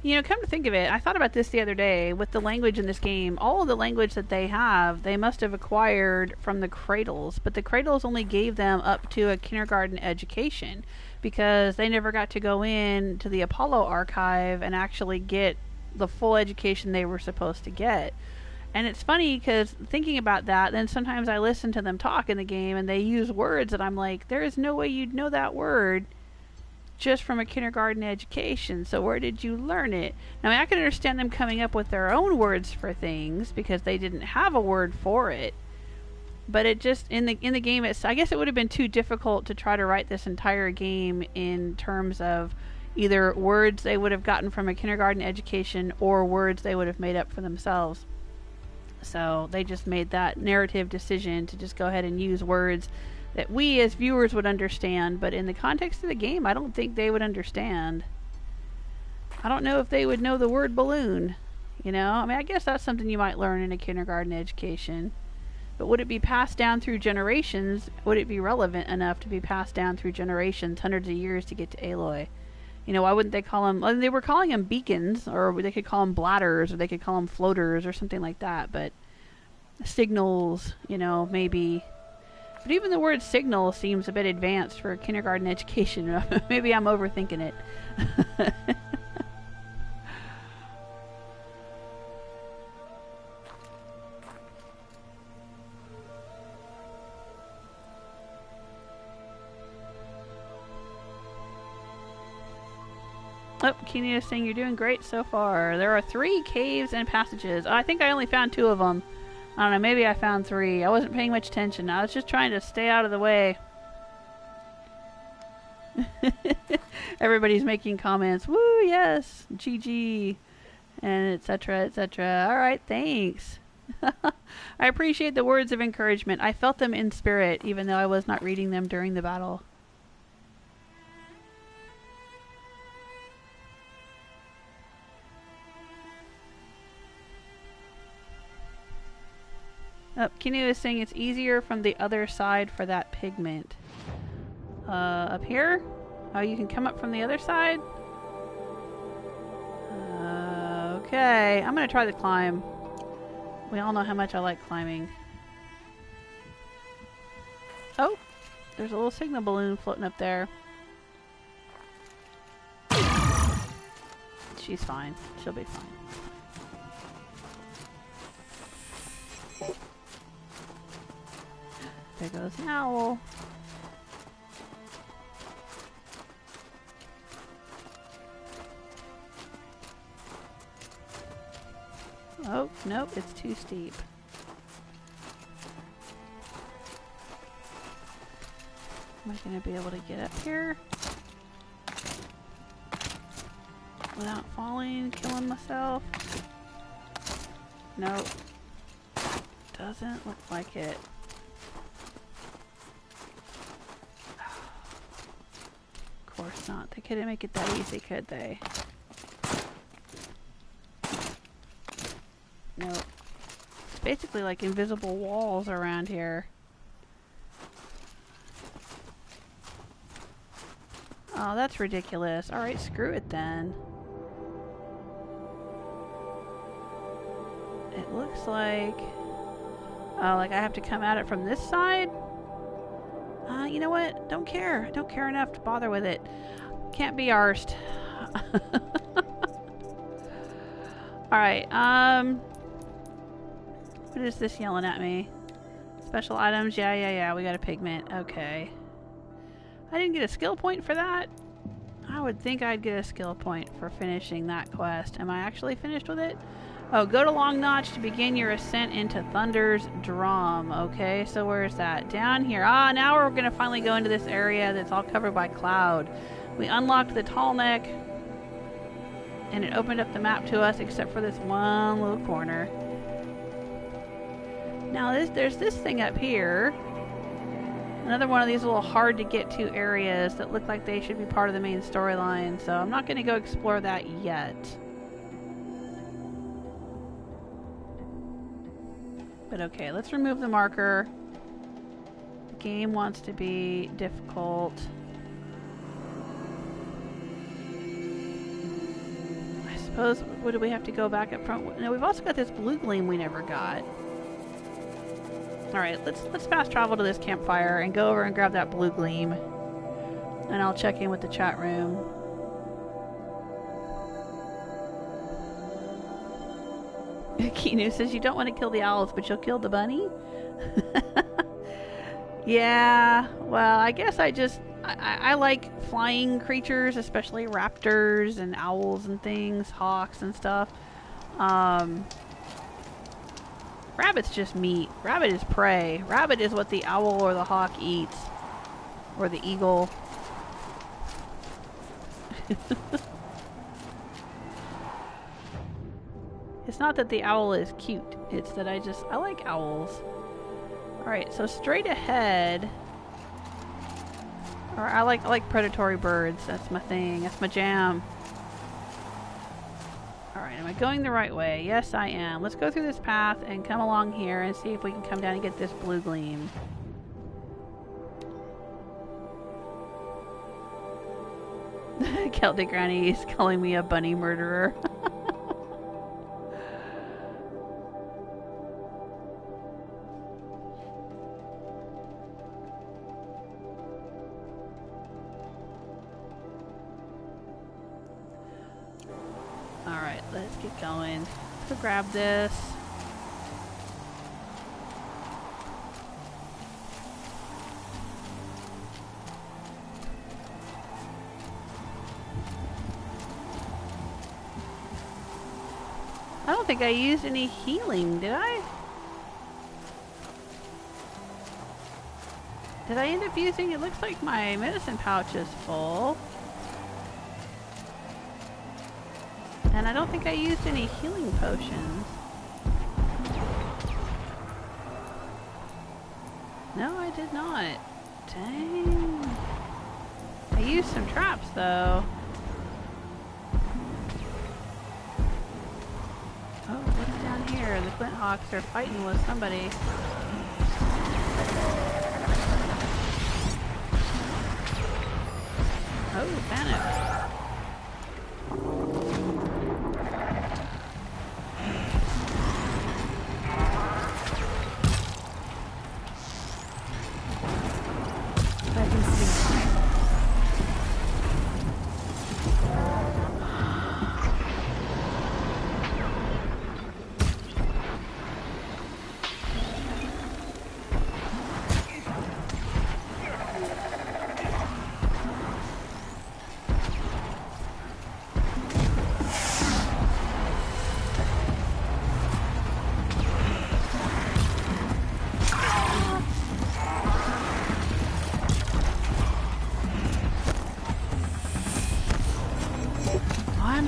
Speaker 1: You know, come to think of it, I thought about this the other day with the language in this game. All of the language that they have, they must have acquired from the cradles, but the cradles only gave them up to a kindergarten education because they never got to go in to the Apollo archive and actually get the full education they were supposed to get. And it's funny because thinking about that, then sometimes I listen to them talk in the game and they use words that I'm like, there is no way you'd know that word just from a kindergarten education, so where did you learn it? Now, I can understand them coming up with their own words for things because they didn't have a word for it, but it just, in the game, I guess it would have been too difficult to try to write this entire game in terms of either words they would have gotten from a kindergarten education or words they would have made up for themselves. So they just made that narrative decision to just go ahead and use words that we as viewers would understand, but in the context of the game, I don't think they would understand. I don't know if they would know the word balloon, you know? I mean, I guess that's something you might learn in a kindergarten education, but would it be passed down through generations? Would it be relevant enough to be passed down through generations, hundreds of years to get to Aloy? You know, why wouldn't they call them, well, they were calling them beacons, or they could call them bladders, or they could call them floaters, or something like that, but signals, you know, maybe. But even the word signal seems a bit advanced for a kindergarten education. Maybe I'm overthinking it. Oh, Keeney is saying you're doing great so far. There are 3 caves and passages. Oh, I think I only found 2 of them. I don't know, maybe I found 3. I wasn't paying much attention. I was just trying to stay out of the way. Everybody's making comments. Woo, yes, GG, and etc., etc. Alright, thanks. I appreciate the words of encouragement. I felt them in spirit, even though I was not reading them during the battle. Oh, Kinu is saying it's easier from the other side for that pigment. Up here? Oh, you can come up from the other side? Okay, I'm gonna try the climb. We all know how much I like climbing. Oh, there's a little signal balloon floating up there. She's fine. She'll be fine. There goes an owl. Oh, nope, it's too steep. Am I going to be able to get up here? Without falling, killing myself? Nope. Doesn't look like it. Of course not. They couldn't make it that easy, could they? Nope. It's basically like invisible walls around here. Oh, that's ridiculous. Alright, screw it then. It looks like... Oh, like I have to come at it from this side? You know what? Don't care. Don't care enough to bother with it. Can't be arsed. Alright, what is this yelling at me? Special items? Yeah, we got a pigment. Okay. I didn't get a skill point for that. I would think I'd get a skill point for finishing that quest. Am I actually finished with it? Oh, go to Long Notch to begin your ascent into Thunder's Drum. Okay, so where's that? Down here. Ah, now we're going to finally go into this area that's all covered by cloud. We unlocked the Tall Neck. and it opened up the map to us except for this one little corner. Now there's this thing up here. Another one of these little hard to get to areas that look like they should be part of the main storyline, so I'm not going to go explore that yet. But okay, let's remove the marker. The game wants to be difficult. I suppose, what do we have to go back up front? No, we've also got this Bluegleam we never got. Alright, let's fast travel to this campfire and go over and grab that Bluegleam. And I'll check in with the chat room. Kinu says you don't want to kill the owls, but you'll kill the bunny? Yeah, well, I guess I like flying creatures, especially raptors and owls and things, hawks and stuff. Rabbit's just meat. Rabbit is prey. Rabbit is what the owl or the hawk eats. Or the eagle. It's not that the owl is cute. It's that I like owls. Alright, so straight ahead. Or I like predatory birds. That's my thing. That's my jam. Alright, am I going the right way? Yes, I am. Let's go through this path and come along here and see if we can come down and get this Bluegleam. Celtic Granny is calling me a bunny murderer. Alright, let's get going. Let's go grab this. I don't think I used any healing, did I? Did I end up using... It looks like my medicine pouch is full. And I don't think I used any healing potions. No, I did not. Dang. I used some traps, though. Oh, what's down here? The Glinthawks are fighting with somebody. Oh, panic.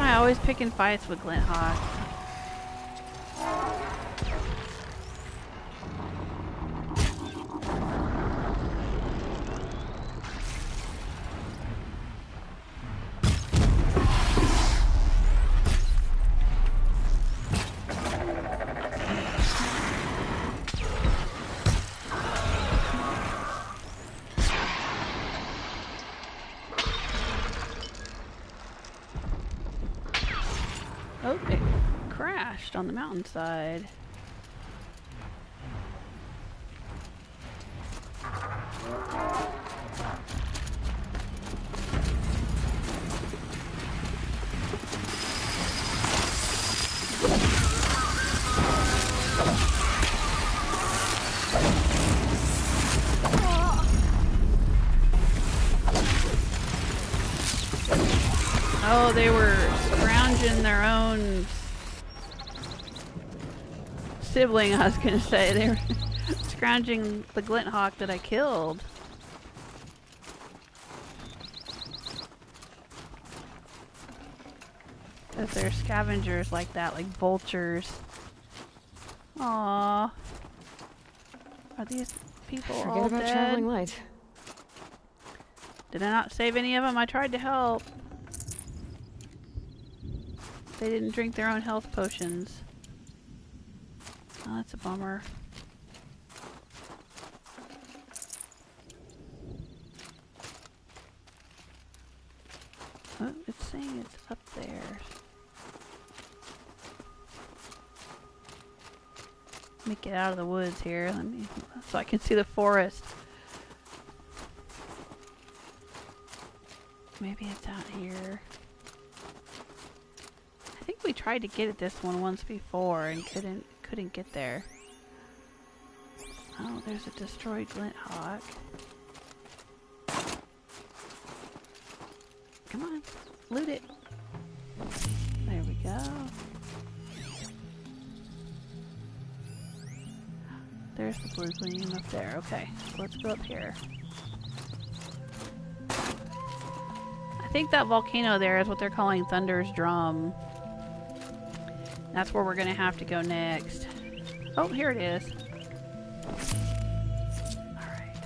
Speaker 1: Always picking fights with Glinthawks. Oh, it crashed on the mountainside. Oh, they were scrounging their own sibling, I was gonna say. They were scrounging the Glinthawk that I killed. Because they're scavengers like that, like vultures. Aww. Are these people
Speaker 5: Forget
Speaker 1: all
Speaker 5: about
Speaker 1: dead?
Speaker 5: traveling light.
Speaker 1: Did I not save any of them? I tried to help. They didn't drink their own health potions. Oh, that's a bummer. Oh, it's saying it's up there. Let me get out of the woods here. So I can see the forest. Maybe it's out here. I think we tried to get at this one once before and couldn't get there. Oh, there's a destroyed Glinthawk. Come on, loot it. There we go. There's the Bluegleam up there. Okay, so let's go up here. I think that volcano there is what they're calling Thunder's Drum. That's where we're gonna have to go next. Oh, here it is. Alright.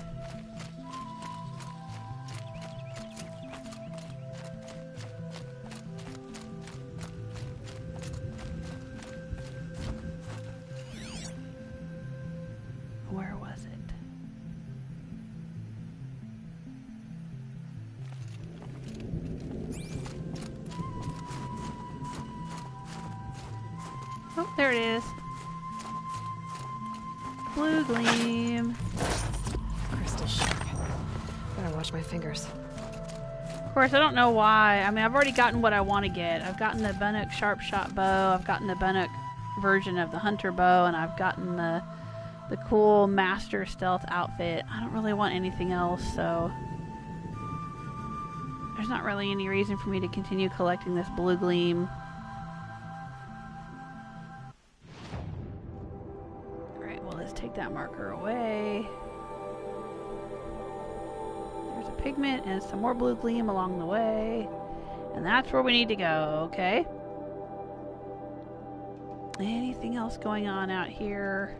Speaker 1: Where was it? Oh, there it is. Bluegleam.
Speaker 5: Crystal shark. Gotta watch my fingers.
Speaker 1: Of course, I don't know why. I mean, I've already gotten what I want to get. I've gotten the Bannock sharp shot bow. I've gotten the Bannock version of the hunter bow, and I've gotten the cool master stealth outfit. I don't really want anything else, so there's not really any reason for me to continue collecting this Bluegleam. Alright, well, let's take that marker away. There's a pigment and some more Bluegleam along the way. And that's where we need to go, okay? Anything else going on out here?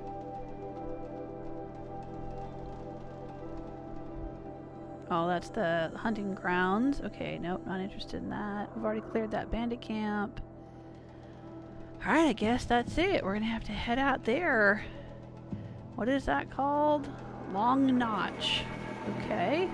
Speaker 1: Oh, that's the hunting grounds. Okay, nope, not interested in that. We've already cleared that bandit camp. Alright, I guess that's it. We're gonna have to head out there. What is that called? Long Notch. Okay.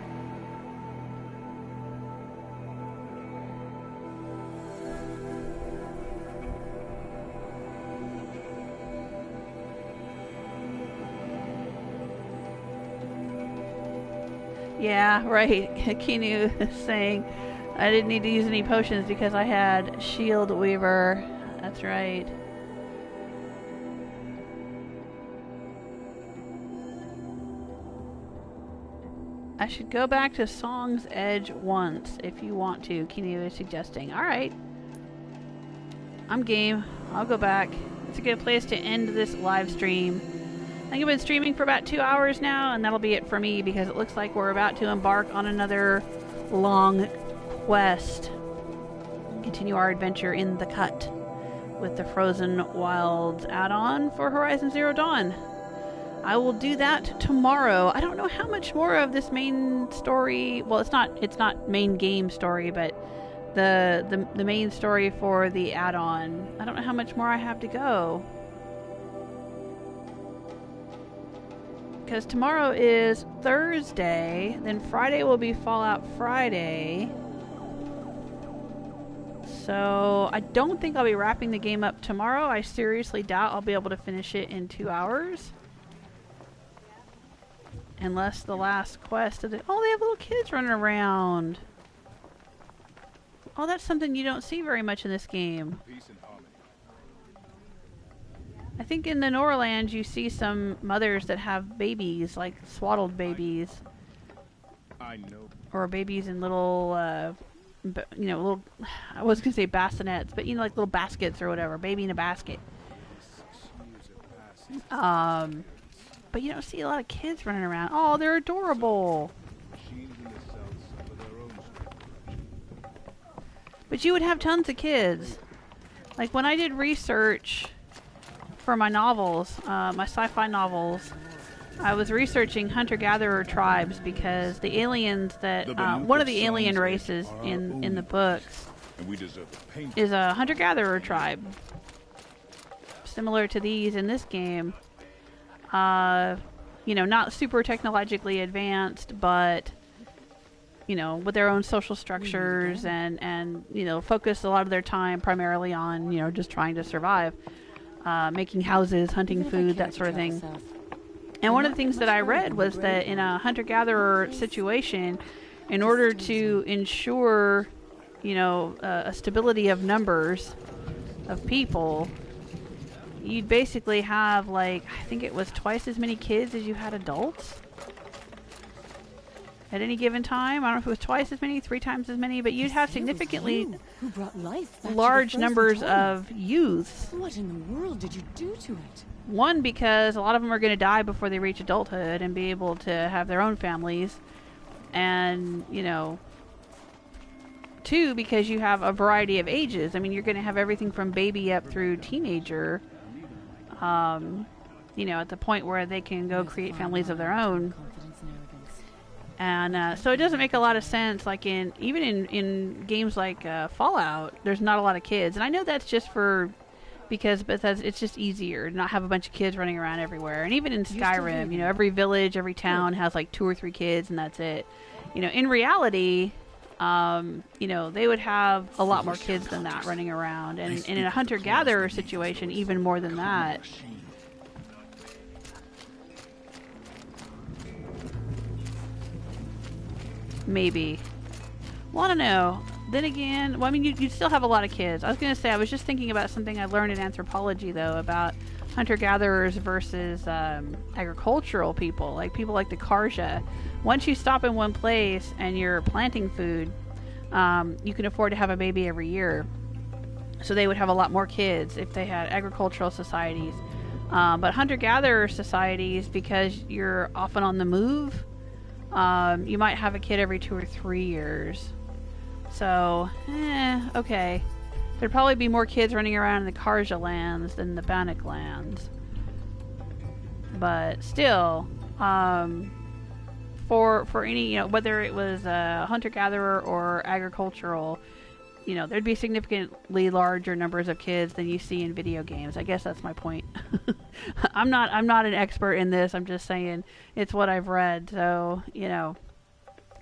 Speaker 1: Yeah, right. Kinu is saying I didn't need to use any potions because I had Shield Weaver. That's right. I should go back to Song's Edge once if you want to, Kinu is suggesting. Alright. I'm game. I'll go back. It's a good place to end this live stream. I think I've been streaming for about 2 hours now, and that'll be it for me because it looks like we're about to embark on another long quest. Continue our adventure in the Cut with the Frozen Wilds add-on for Horizon Zero Dawn. I will do that tomorrow. I don't know how much more of this main story. Well, it's not main game story, but the main story for the add-on. I don't know how much more I have to go. Because tomorrow is Thursday, then Friday will be Fallout Friday. So I don't think I'll be wrapping the game up tomorrow. I seriously doubt I'll be able to finish it in 2 hours. Unless the last quest of the... Oh, they have little kids running around. Oh, that's something you don't see very much in this game. I think in the Norlands you see some mothers that have babies, like swaddled babies.
Speaker 11: I know.
Speaker 1: Or babies in little, little, I was going to say bassinets, but like little baskets or whatever. Baby in a basket. But you don't see a lot of kids running around. Oh, they're adorable. But you would have tons of kids. Like when I did research for my novels, my sci-fi novels, I was researching hunter-gatherer tribes because the aliens that one of the alien races in the books is a hunter-gatherer tribe, similar to these in this game. You know, not super technologically advanced, but you know, with their own social structures and you know, focus a lot of their time primarily on, you know, just trying to survive, making houses, hunting food, that sort of thing. And one of the things that I read was that in a hunter-gatherer situation, in order to ensure, you know, a stability of numbers of people, you'd basically have, like, I think it was twice as many kids as you had adults at any given time. I don't know if it was twice as many, 3 times as many, but you'd have significantly large numbers of youths.
Speaker 10: What in the world did you do to it?
Speaker 1: One, because a lot of them are going to die before they reach adulthood and be able to have their own families. And, you know, 2, because you have a variety of ages. I mean, you're going to have everything from baby up through teenager, you know, at the point where they can go create families of their own. And so it doesn't make a lot of sense, like even in games like Fallout, there's not a lot of kids. And I know that's just because it's just easier to not have a bunch of kids running around everywhere. And even in Skyrim, you know, every village, every town has like 2 or 3 kids and that's it. You know, in reality, you know, they would have a lot more kids than that running around. And in a hunter-gatherer situation, even more than that. Maybe. Well, I don't know. Then again, well, I mean, you'd still have a lot of kids. I was going to say, I was just thinking about something I learned in anthropology, though, about hunter-gatherers versus agricultural people like the Karja. Once you stop in one place and you're planting food, you can afford to have a baby every year. So they would have a lot more kids if they had agricultural societies. But hunter-gatherer societies, because you're often on the move, you might have a kid every 2 or 3 years. So, okay. There'd probably be more kids running around in the Karja lands than the Bannock lands. But still, for any, you know, whether it was hunter-gatherer or agricultural, you know, there'd be significantly larger numbers of kids than you see in video games. I guess that's my point. I'm not an expert in this. I'm just saying it's what I've read. So, you know,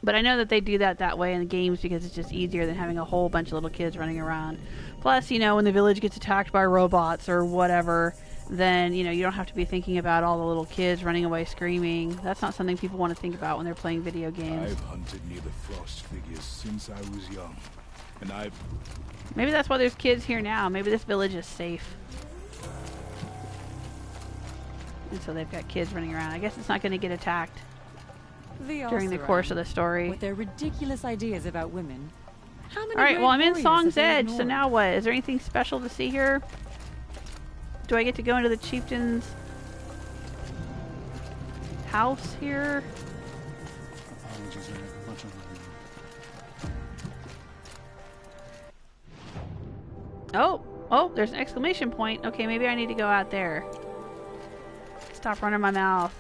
Speaker 1: but I know that they do that way in the games because it's just easier than having a whole bunch of little kids running around. Plus, you know, when the village gets attacked by robots or whatever, then, you know, you don't have to be thinking about all the little kids running away screaming. That's not something people want to think about when they're playing video games.
Speaker 11: I've hunted near the frost figures since I was young. And
Speaker 1: Maybe that's why there's kids here now. Maybe this village is safe. And so they've got kids running around. I guess it's not going to get attacked during the course of the story.
Speaker 10: With their ridiculous ideas about women. How many
Speaker 1: Alright, well, I'm in
Speaker 10: warriors
Speaker 1: Song's
Speaker 10: have they
Speaker 1: Edge, so
Speaker 10: ignored?
Speaker 1: now what? Is there anything special to see here? Do I get to go into the chieftain's house here? Oh, there's an exclamation point. Okay, maybe I need to go out there. Stop running my mouth.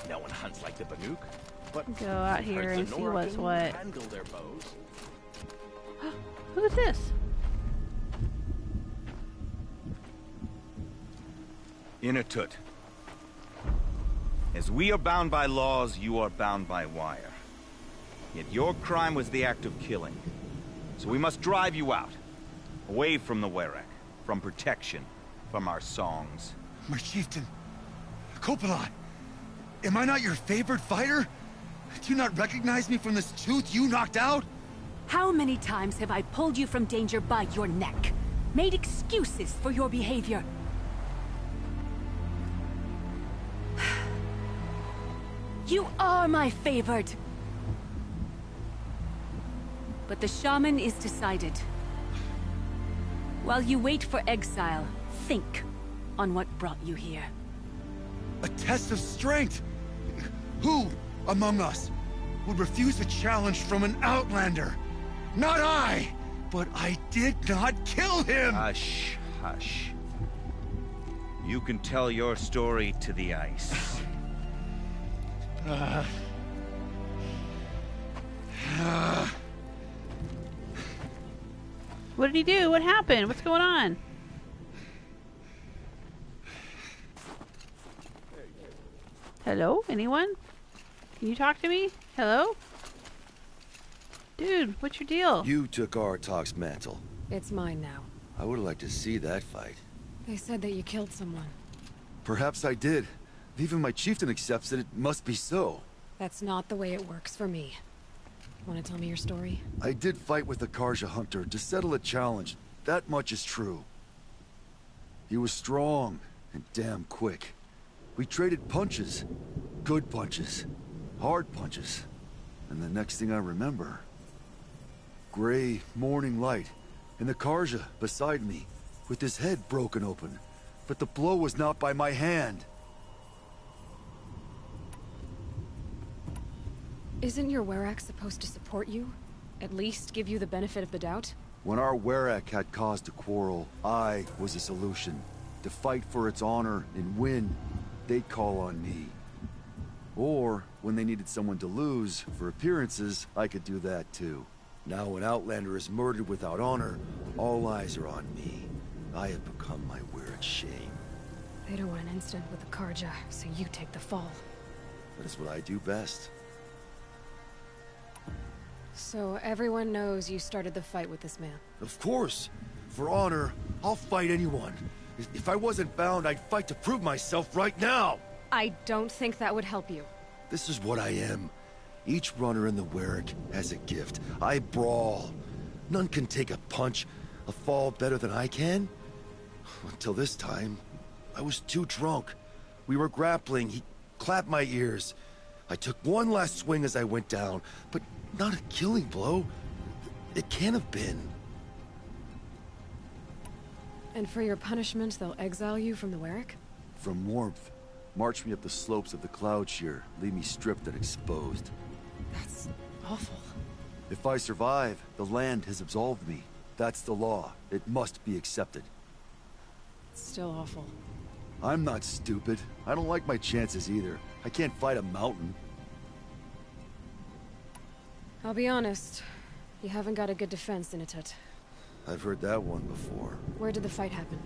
Speaker 7: No one hunts like the Bannock, but
Speaker 1: Go out here and see what's what.
Speaker 7: handle their bows.
Speaker 1: Who is this?
Speaker 16: Inatut. As we are bound by laws, you are bound by wire. Yet your crime was the act of killing. So we must drive you out. Away from the Werak. From protection. From our songs.
Speaker 17: My chieftain. Kopalai. Am I not your favored fighter? Do you not recognize me from this tooth you knocked out?
Speaker 18: How many times have I pulled you from danger by your neck? Made excuses for your behavior? You are my favored. But the shaman is decided. While you wait for exile, think on what brought you here.
Speaker 17: A test of strength. Who among us would refuse a challenge from an outlander? Not I! But I did not kill him!
Speaker 16: Hush, hush. You can tell your story to the ice.
Speaker 1: What did he do? What happened? What's going on? Hello? Anyone? Can you talk to me? Hello? Dude, what's your deal?
Speaker 19: You took Aratuk's mantle.
Speaker 5: It's mine now.
Speaker 19: I would like to see that fight.
Speaker 5: They said that you killed someone.
Speaker 19: Perhaps I did. If even my chieftain accepts it, it must be so.
Speaker 5: That's not the way it works for me. Want to tell me your story?
Speaker 19: I did fight with the Karja hunter to settle a challenge. That much is true. He was strong and damn quick. We traded punches. Good punches. Hard punches. And the next thing I remember... gray morning light, and the Karja beside me, with his head broken open. But the blow was not by my hand.
Speaker 5: Isn't your Werak supposed to support you? At least give you the benefit of the doubt?
Speaker 19: When our Werak had cause to quarrel, I was the solution. To fight for its honor and win, they'd call on me. Or, when they needed someone to lose, for appearances, I could do that too. Now when Outlander is murdered without honor, all eyes are on me. I have become my Werak's shame.
Speaker 5: They don't want an incident with the Karja, so you take the fall.
Speaker 19: That is what I do best.
Speaker 5: So everyone knows you started the fight with this man?
Speaker 19: Of course! For honor, I'll fight anyone. If I wasn't bound, I'd fight to prove myself right now!
Speaker 5: I don't think that would help you.
Speaker 19: This is what I am. Each runner in the Werak has a gift. I brawl. None can take a punch, a fall better than I can. Until this time, I was too drunk. We were grappling, he clapped my ears. I took one last swing as I went down, but not a killing blow. It can't have been.
Speaker 5: And for your punishment, they'll exile you from the Werak?
Speaker 19: From warmth. March me up the slopes of the cloud shear, leave me stripped and exposed.
Speaker 5: That's awful.
Speaker 19: If I survive, the land has absolved me. That's the law. It must be accepted.
Speaker 5: It's still awful.
Speaker 19: I'm not stupid. I don't like my chances either. I can't fight a mountain.
Speaker 5: I'll be honest. You haven't got a good defense, Inatut.
Speaker 19: I've heard that one before.
Speaker 5: Where did the fight happen?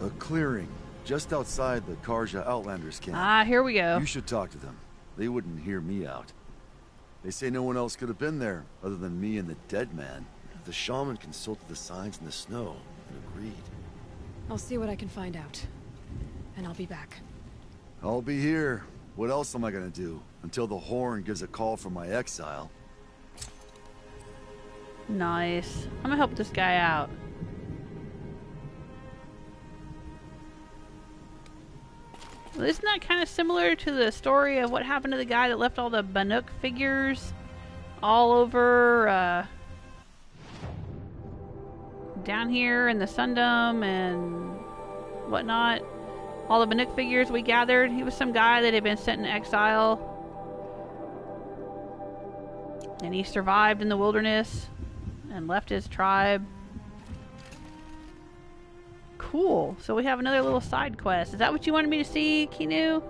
Speaker 19: A clearing, just outside the Karja Outlanders camp.
Speaker 1: Ah, here we go.
Speaker 19: You should talk to them. They wouldn't hear me out. They say no one else could have been there, other than me and the dead man. The shaman consulted the signs in the snow and agreed.
Speaker 5: I'll see what I can find out. And I'll be back.
Speaker 19: I'll be here. What else am I gonna do? Until the Horn gives a call for my exile.
Speaker 1: Nice. I'm gonna help this guy out. Well, isn't that kind of similar to the story of what happened to the guy that left all the Banuk figures all over down here in the Sundom and whatnot? All the Banuk figures we gathered. He was some guy that had been sent in exile. And he survived in the wilderness and left his tribe. Cool. So we have another little side quest. Is that what you wanted me to see, Kinu?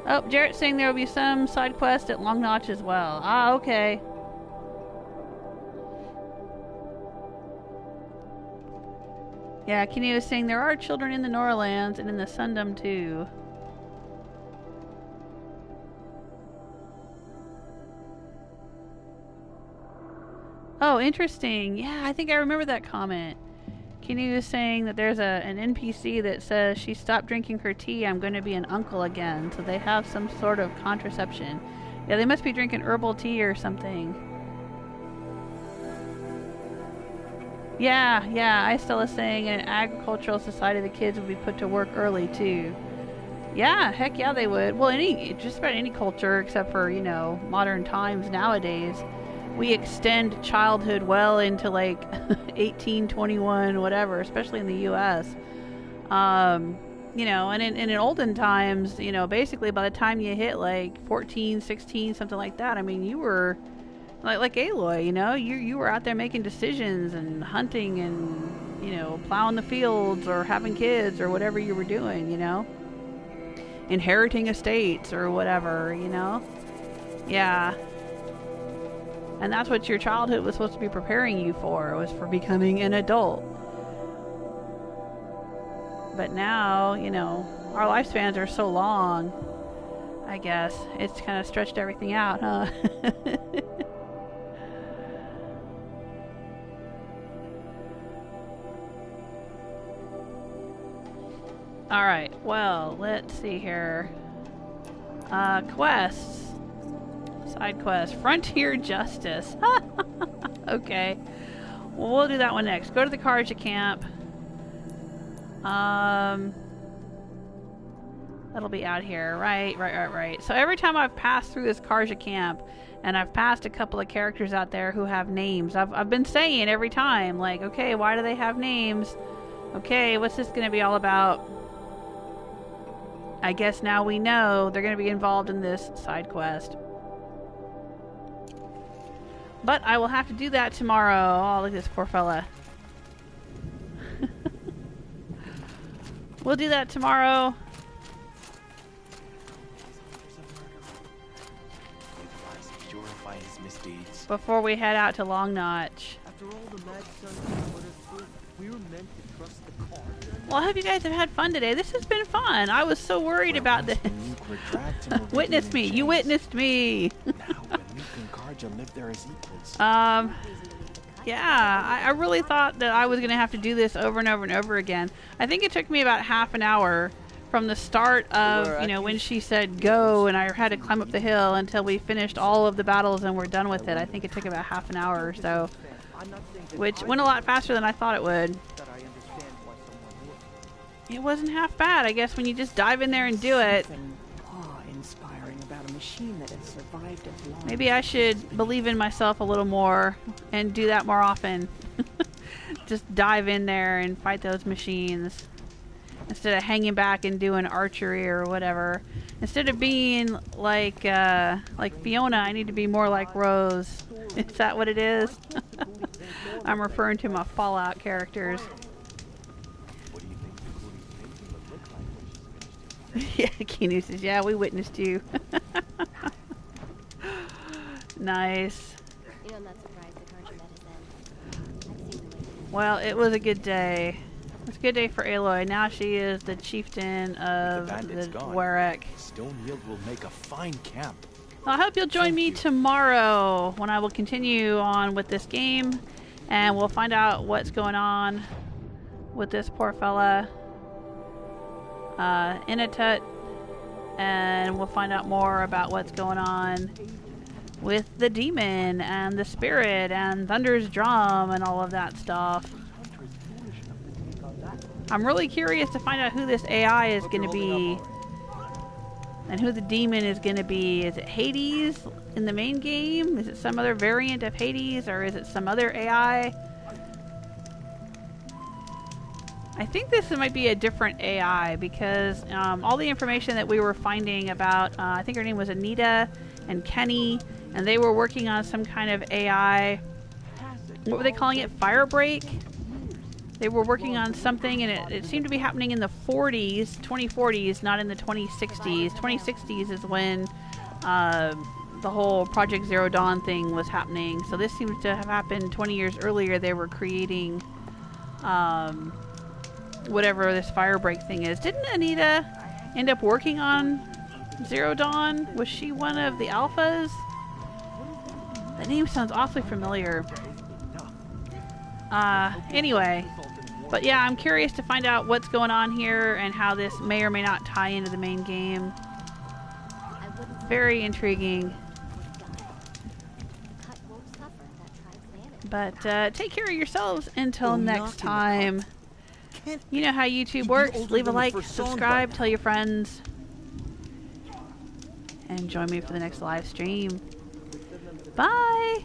Speaker 1: Oh, Jarrett's saying there will be some side quest at Long Notch as well. Ah, okay. Yeah, Kinu is saying there are children in the Norlands and in the Sundom too. Oh, interesting. Yeah, I think I remember that comment. Kenny was saying that there's an NPC that says she stopped drinking her tea, I'm going to be an uncle again. So they have some sort of contraception. Yeah, they must be drinking herbal tea or something. Yeah, Istella's saying in an agricultural society the kids would be put to work early too. Yeah, heck yeah they would. Well, just about any culture except for, you know, modern times nowadays. We extend childhood well into like 18, 21, whatever, especially in the US. You know, and in olden times, you know, basically by the time you hit like 14, 16, something like that, I mean, you were like Aloy, you know, you were out there making decisions and hunting and, you know, plowing the fields or having kids or whatever you were doing, you know, inheriting estates or whatever, you know. Yeah. And that's what your childhood was supposed to be preparing you for, was for becoming an adult. But now, you know, our lifespans are so long, I guess. It's kind of stretched everything out, huh? Alright, well, let's see here. Quests. Side quest. Frontier Justice. Okay. Well, we'll do that one next. Go to the Karja camp. That'll be out here. Right. So every time I've passed through this Karja camp, and I've passed a couple of characters out there who have names, I've been saying every time, like, okay, why do they have names? Okay, what's this gonna be all about? I guess now we know they're gonna be involved in this side quest. But I will have to do that tomorrow. Oh, look at this poor fella. We'll do that tomorrow. Before we head out to Long Notch.
Speaker 2: After all the mad sun put us through, we were meant to trust the car.
Speaker 1: Well, I hope you guys have had fun today. This has been fun. I was so worried about this. Witness me. You witnessed me. Yeah, I really thought that I was going to have to do this over and over and over again. I think it took me about half an hour from the start of, you know, when she said go and I had to climb up the hill until we finished all of the battles and we're done with it. I think it took about half an hour or so, which went a lot faster than I thought it would. It wasn't half bad, I guess, when you just dive in there and do it. Maybe I should believe in myself a little more and do that more often. Just dive in there and fight those machines instead of hanging back and doing archery or whatever. Instead of being like Fiona, I need to be more like Rose. Is that what it is? I'm referring to my Fallout characters. Yeah, Keanu says, yeah, we witnessed you. Nice.
Speaker 20: You know, I'm not surprised the Karja met his end.
Speaker 1: Well, it was a good day. It was a good day for Aloy. Now she is the chieftain of the Werak.
Speaker 6: Stone Yield will make a fine camp.
Speaker 1: Well, I hope you'll join me tomorrow when I will continue on with this game, and we'll find out what's going on with this poor fella, Inatut, and we'll find out more about what's going on with the demon and the spirit and Thunder's drum and all of that stuff. I'm really curious to find out who this AI is going to be and who the demon is going to be. Is it Hades in the main game? Is it some other variant of Hades, or is it some other AI? I think this might be a different AI because all the information that we were finding about, I think her name was Anita and Kenny, and they were working on some kind of AI. What were they calling it? Firebreak? They were working on something, and it seemed to be happening in the 40s, 2040s, not in the 2060s. 2060s is when the whole Project Zero Dawn thing was happening. So this seems to have happened 20 years earlier. They were creating whatever this Firebreak thing is. Didn't Anita end up working on Zero Dawn? Was she one of the alphas? That name sounds awfully familiar. Anyway. But yeah, I'm curious to find out what's going on here and how this may or may not tie into the main game. Very intriguing. But take care of yourselves until next time. You know how YouTube works. Leave a like, subscribe, tell your friends. And join me for the next live stream. Bye!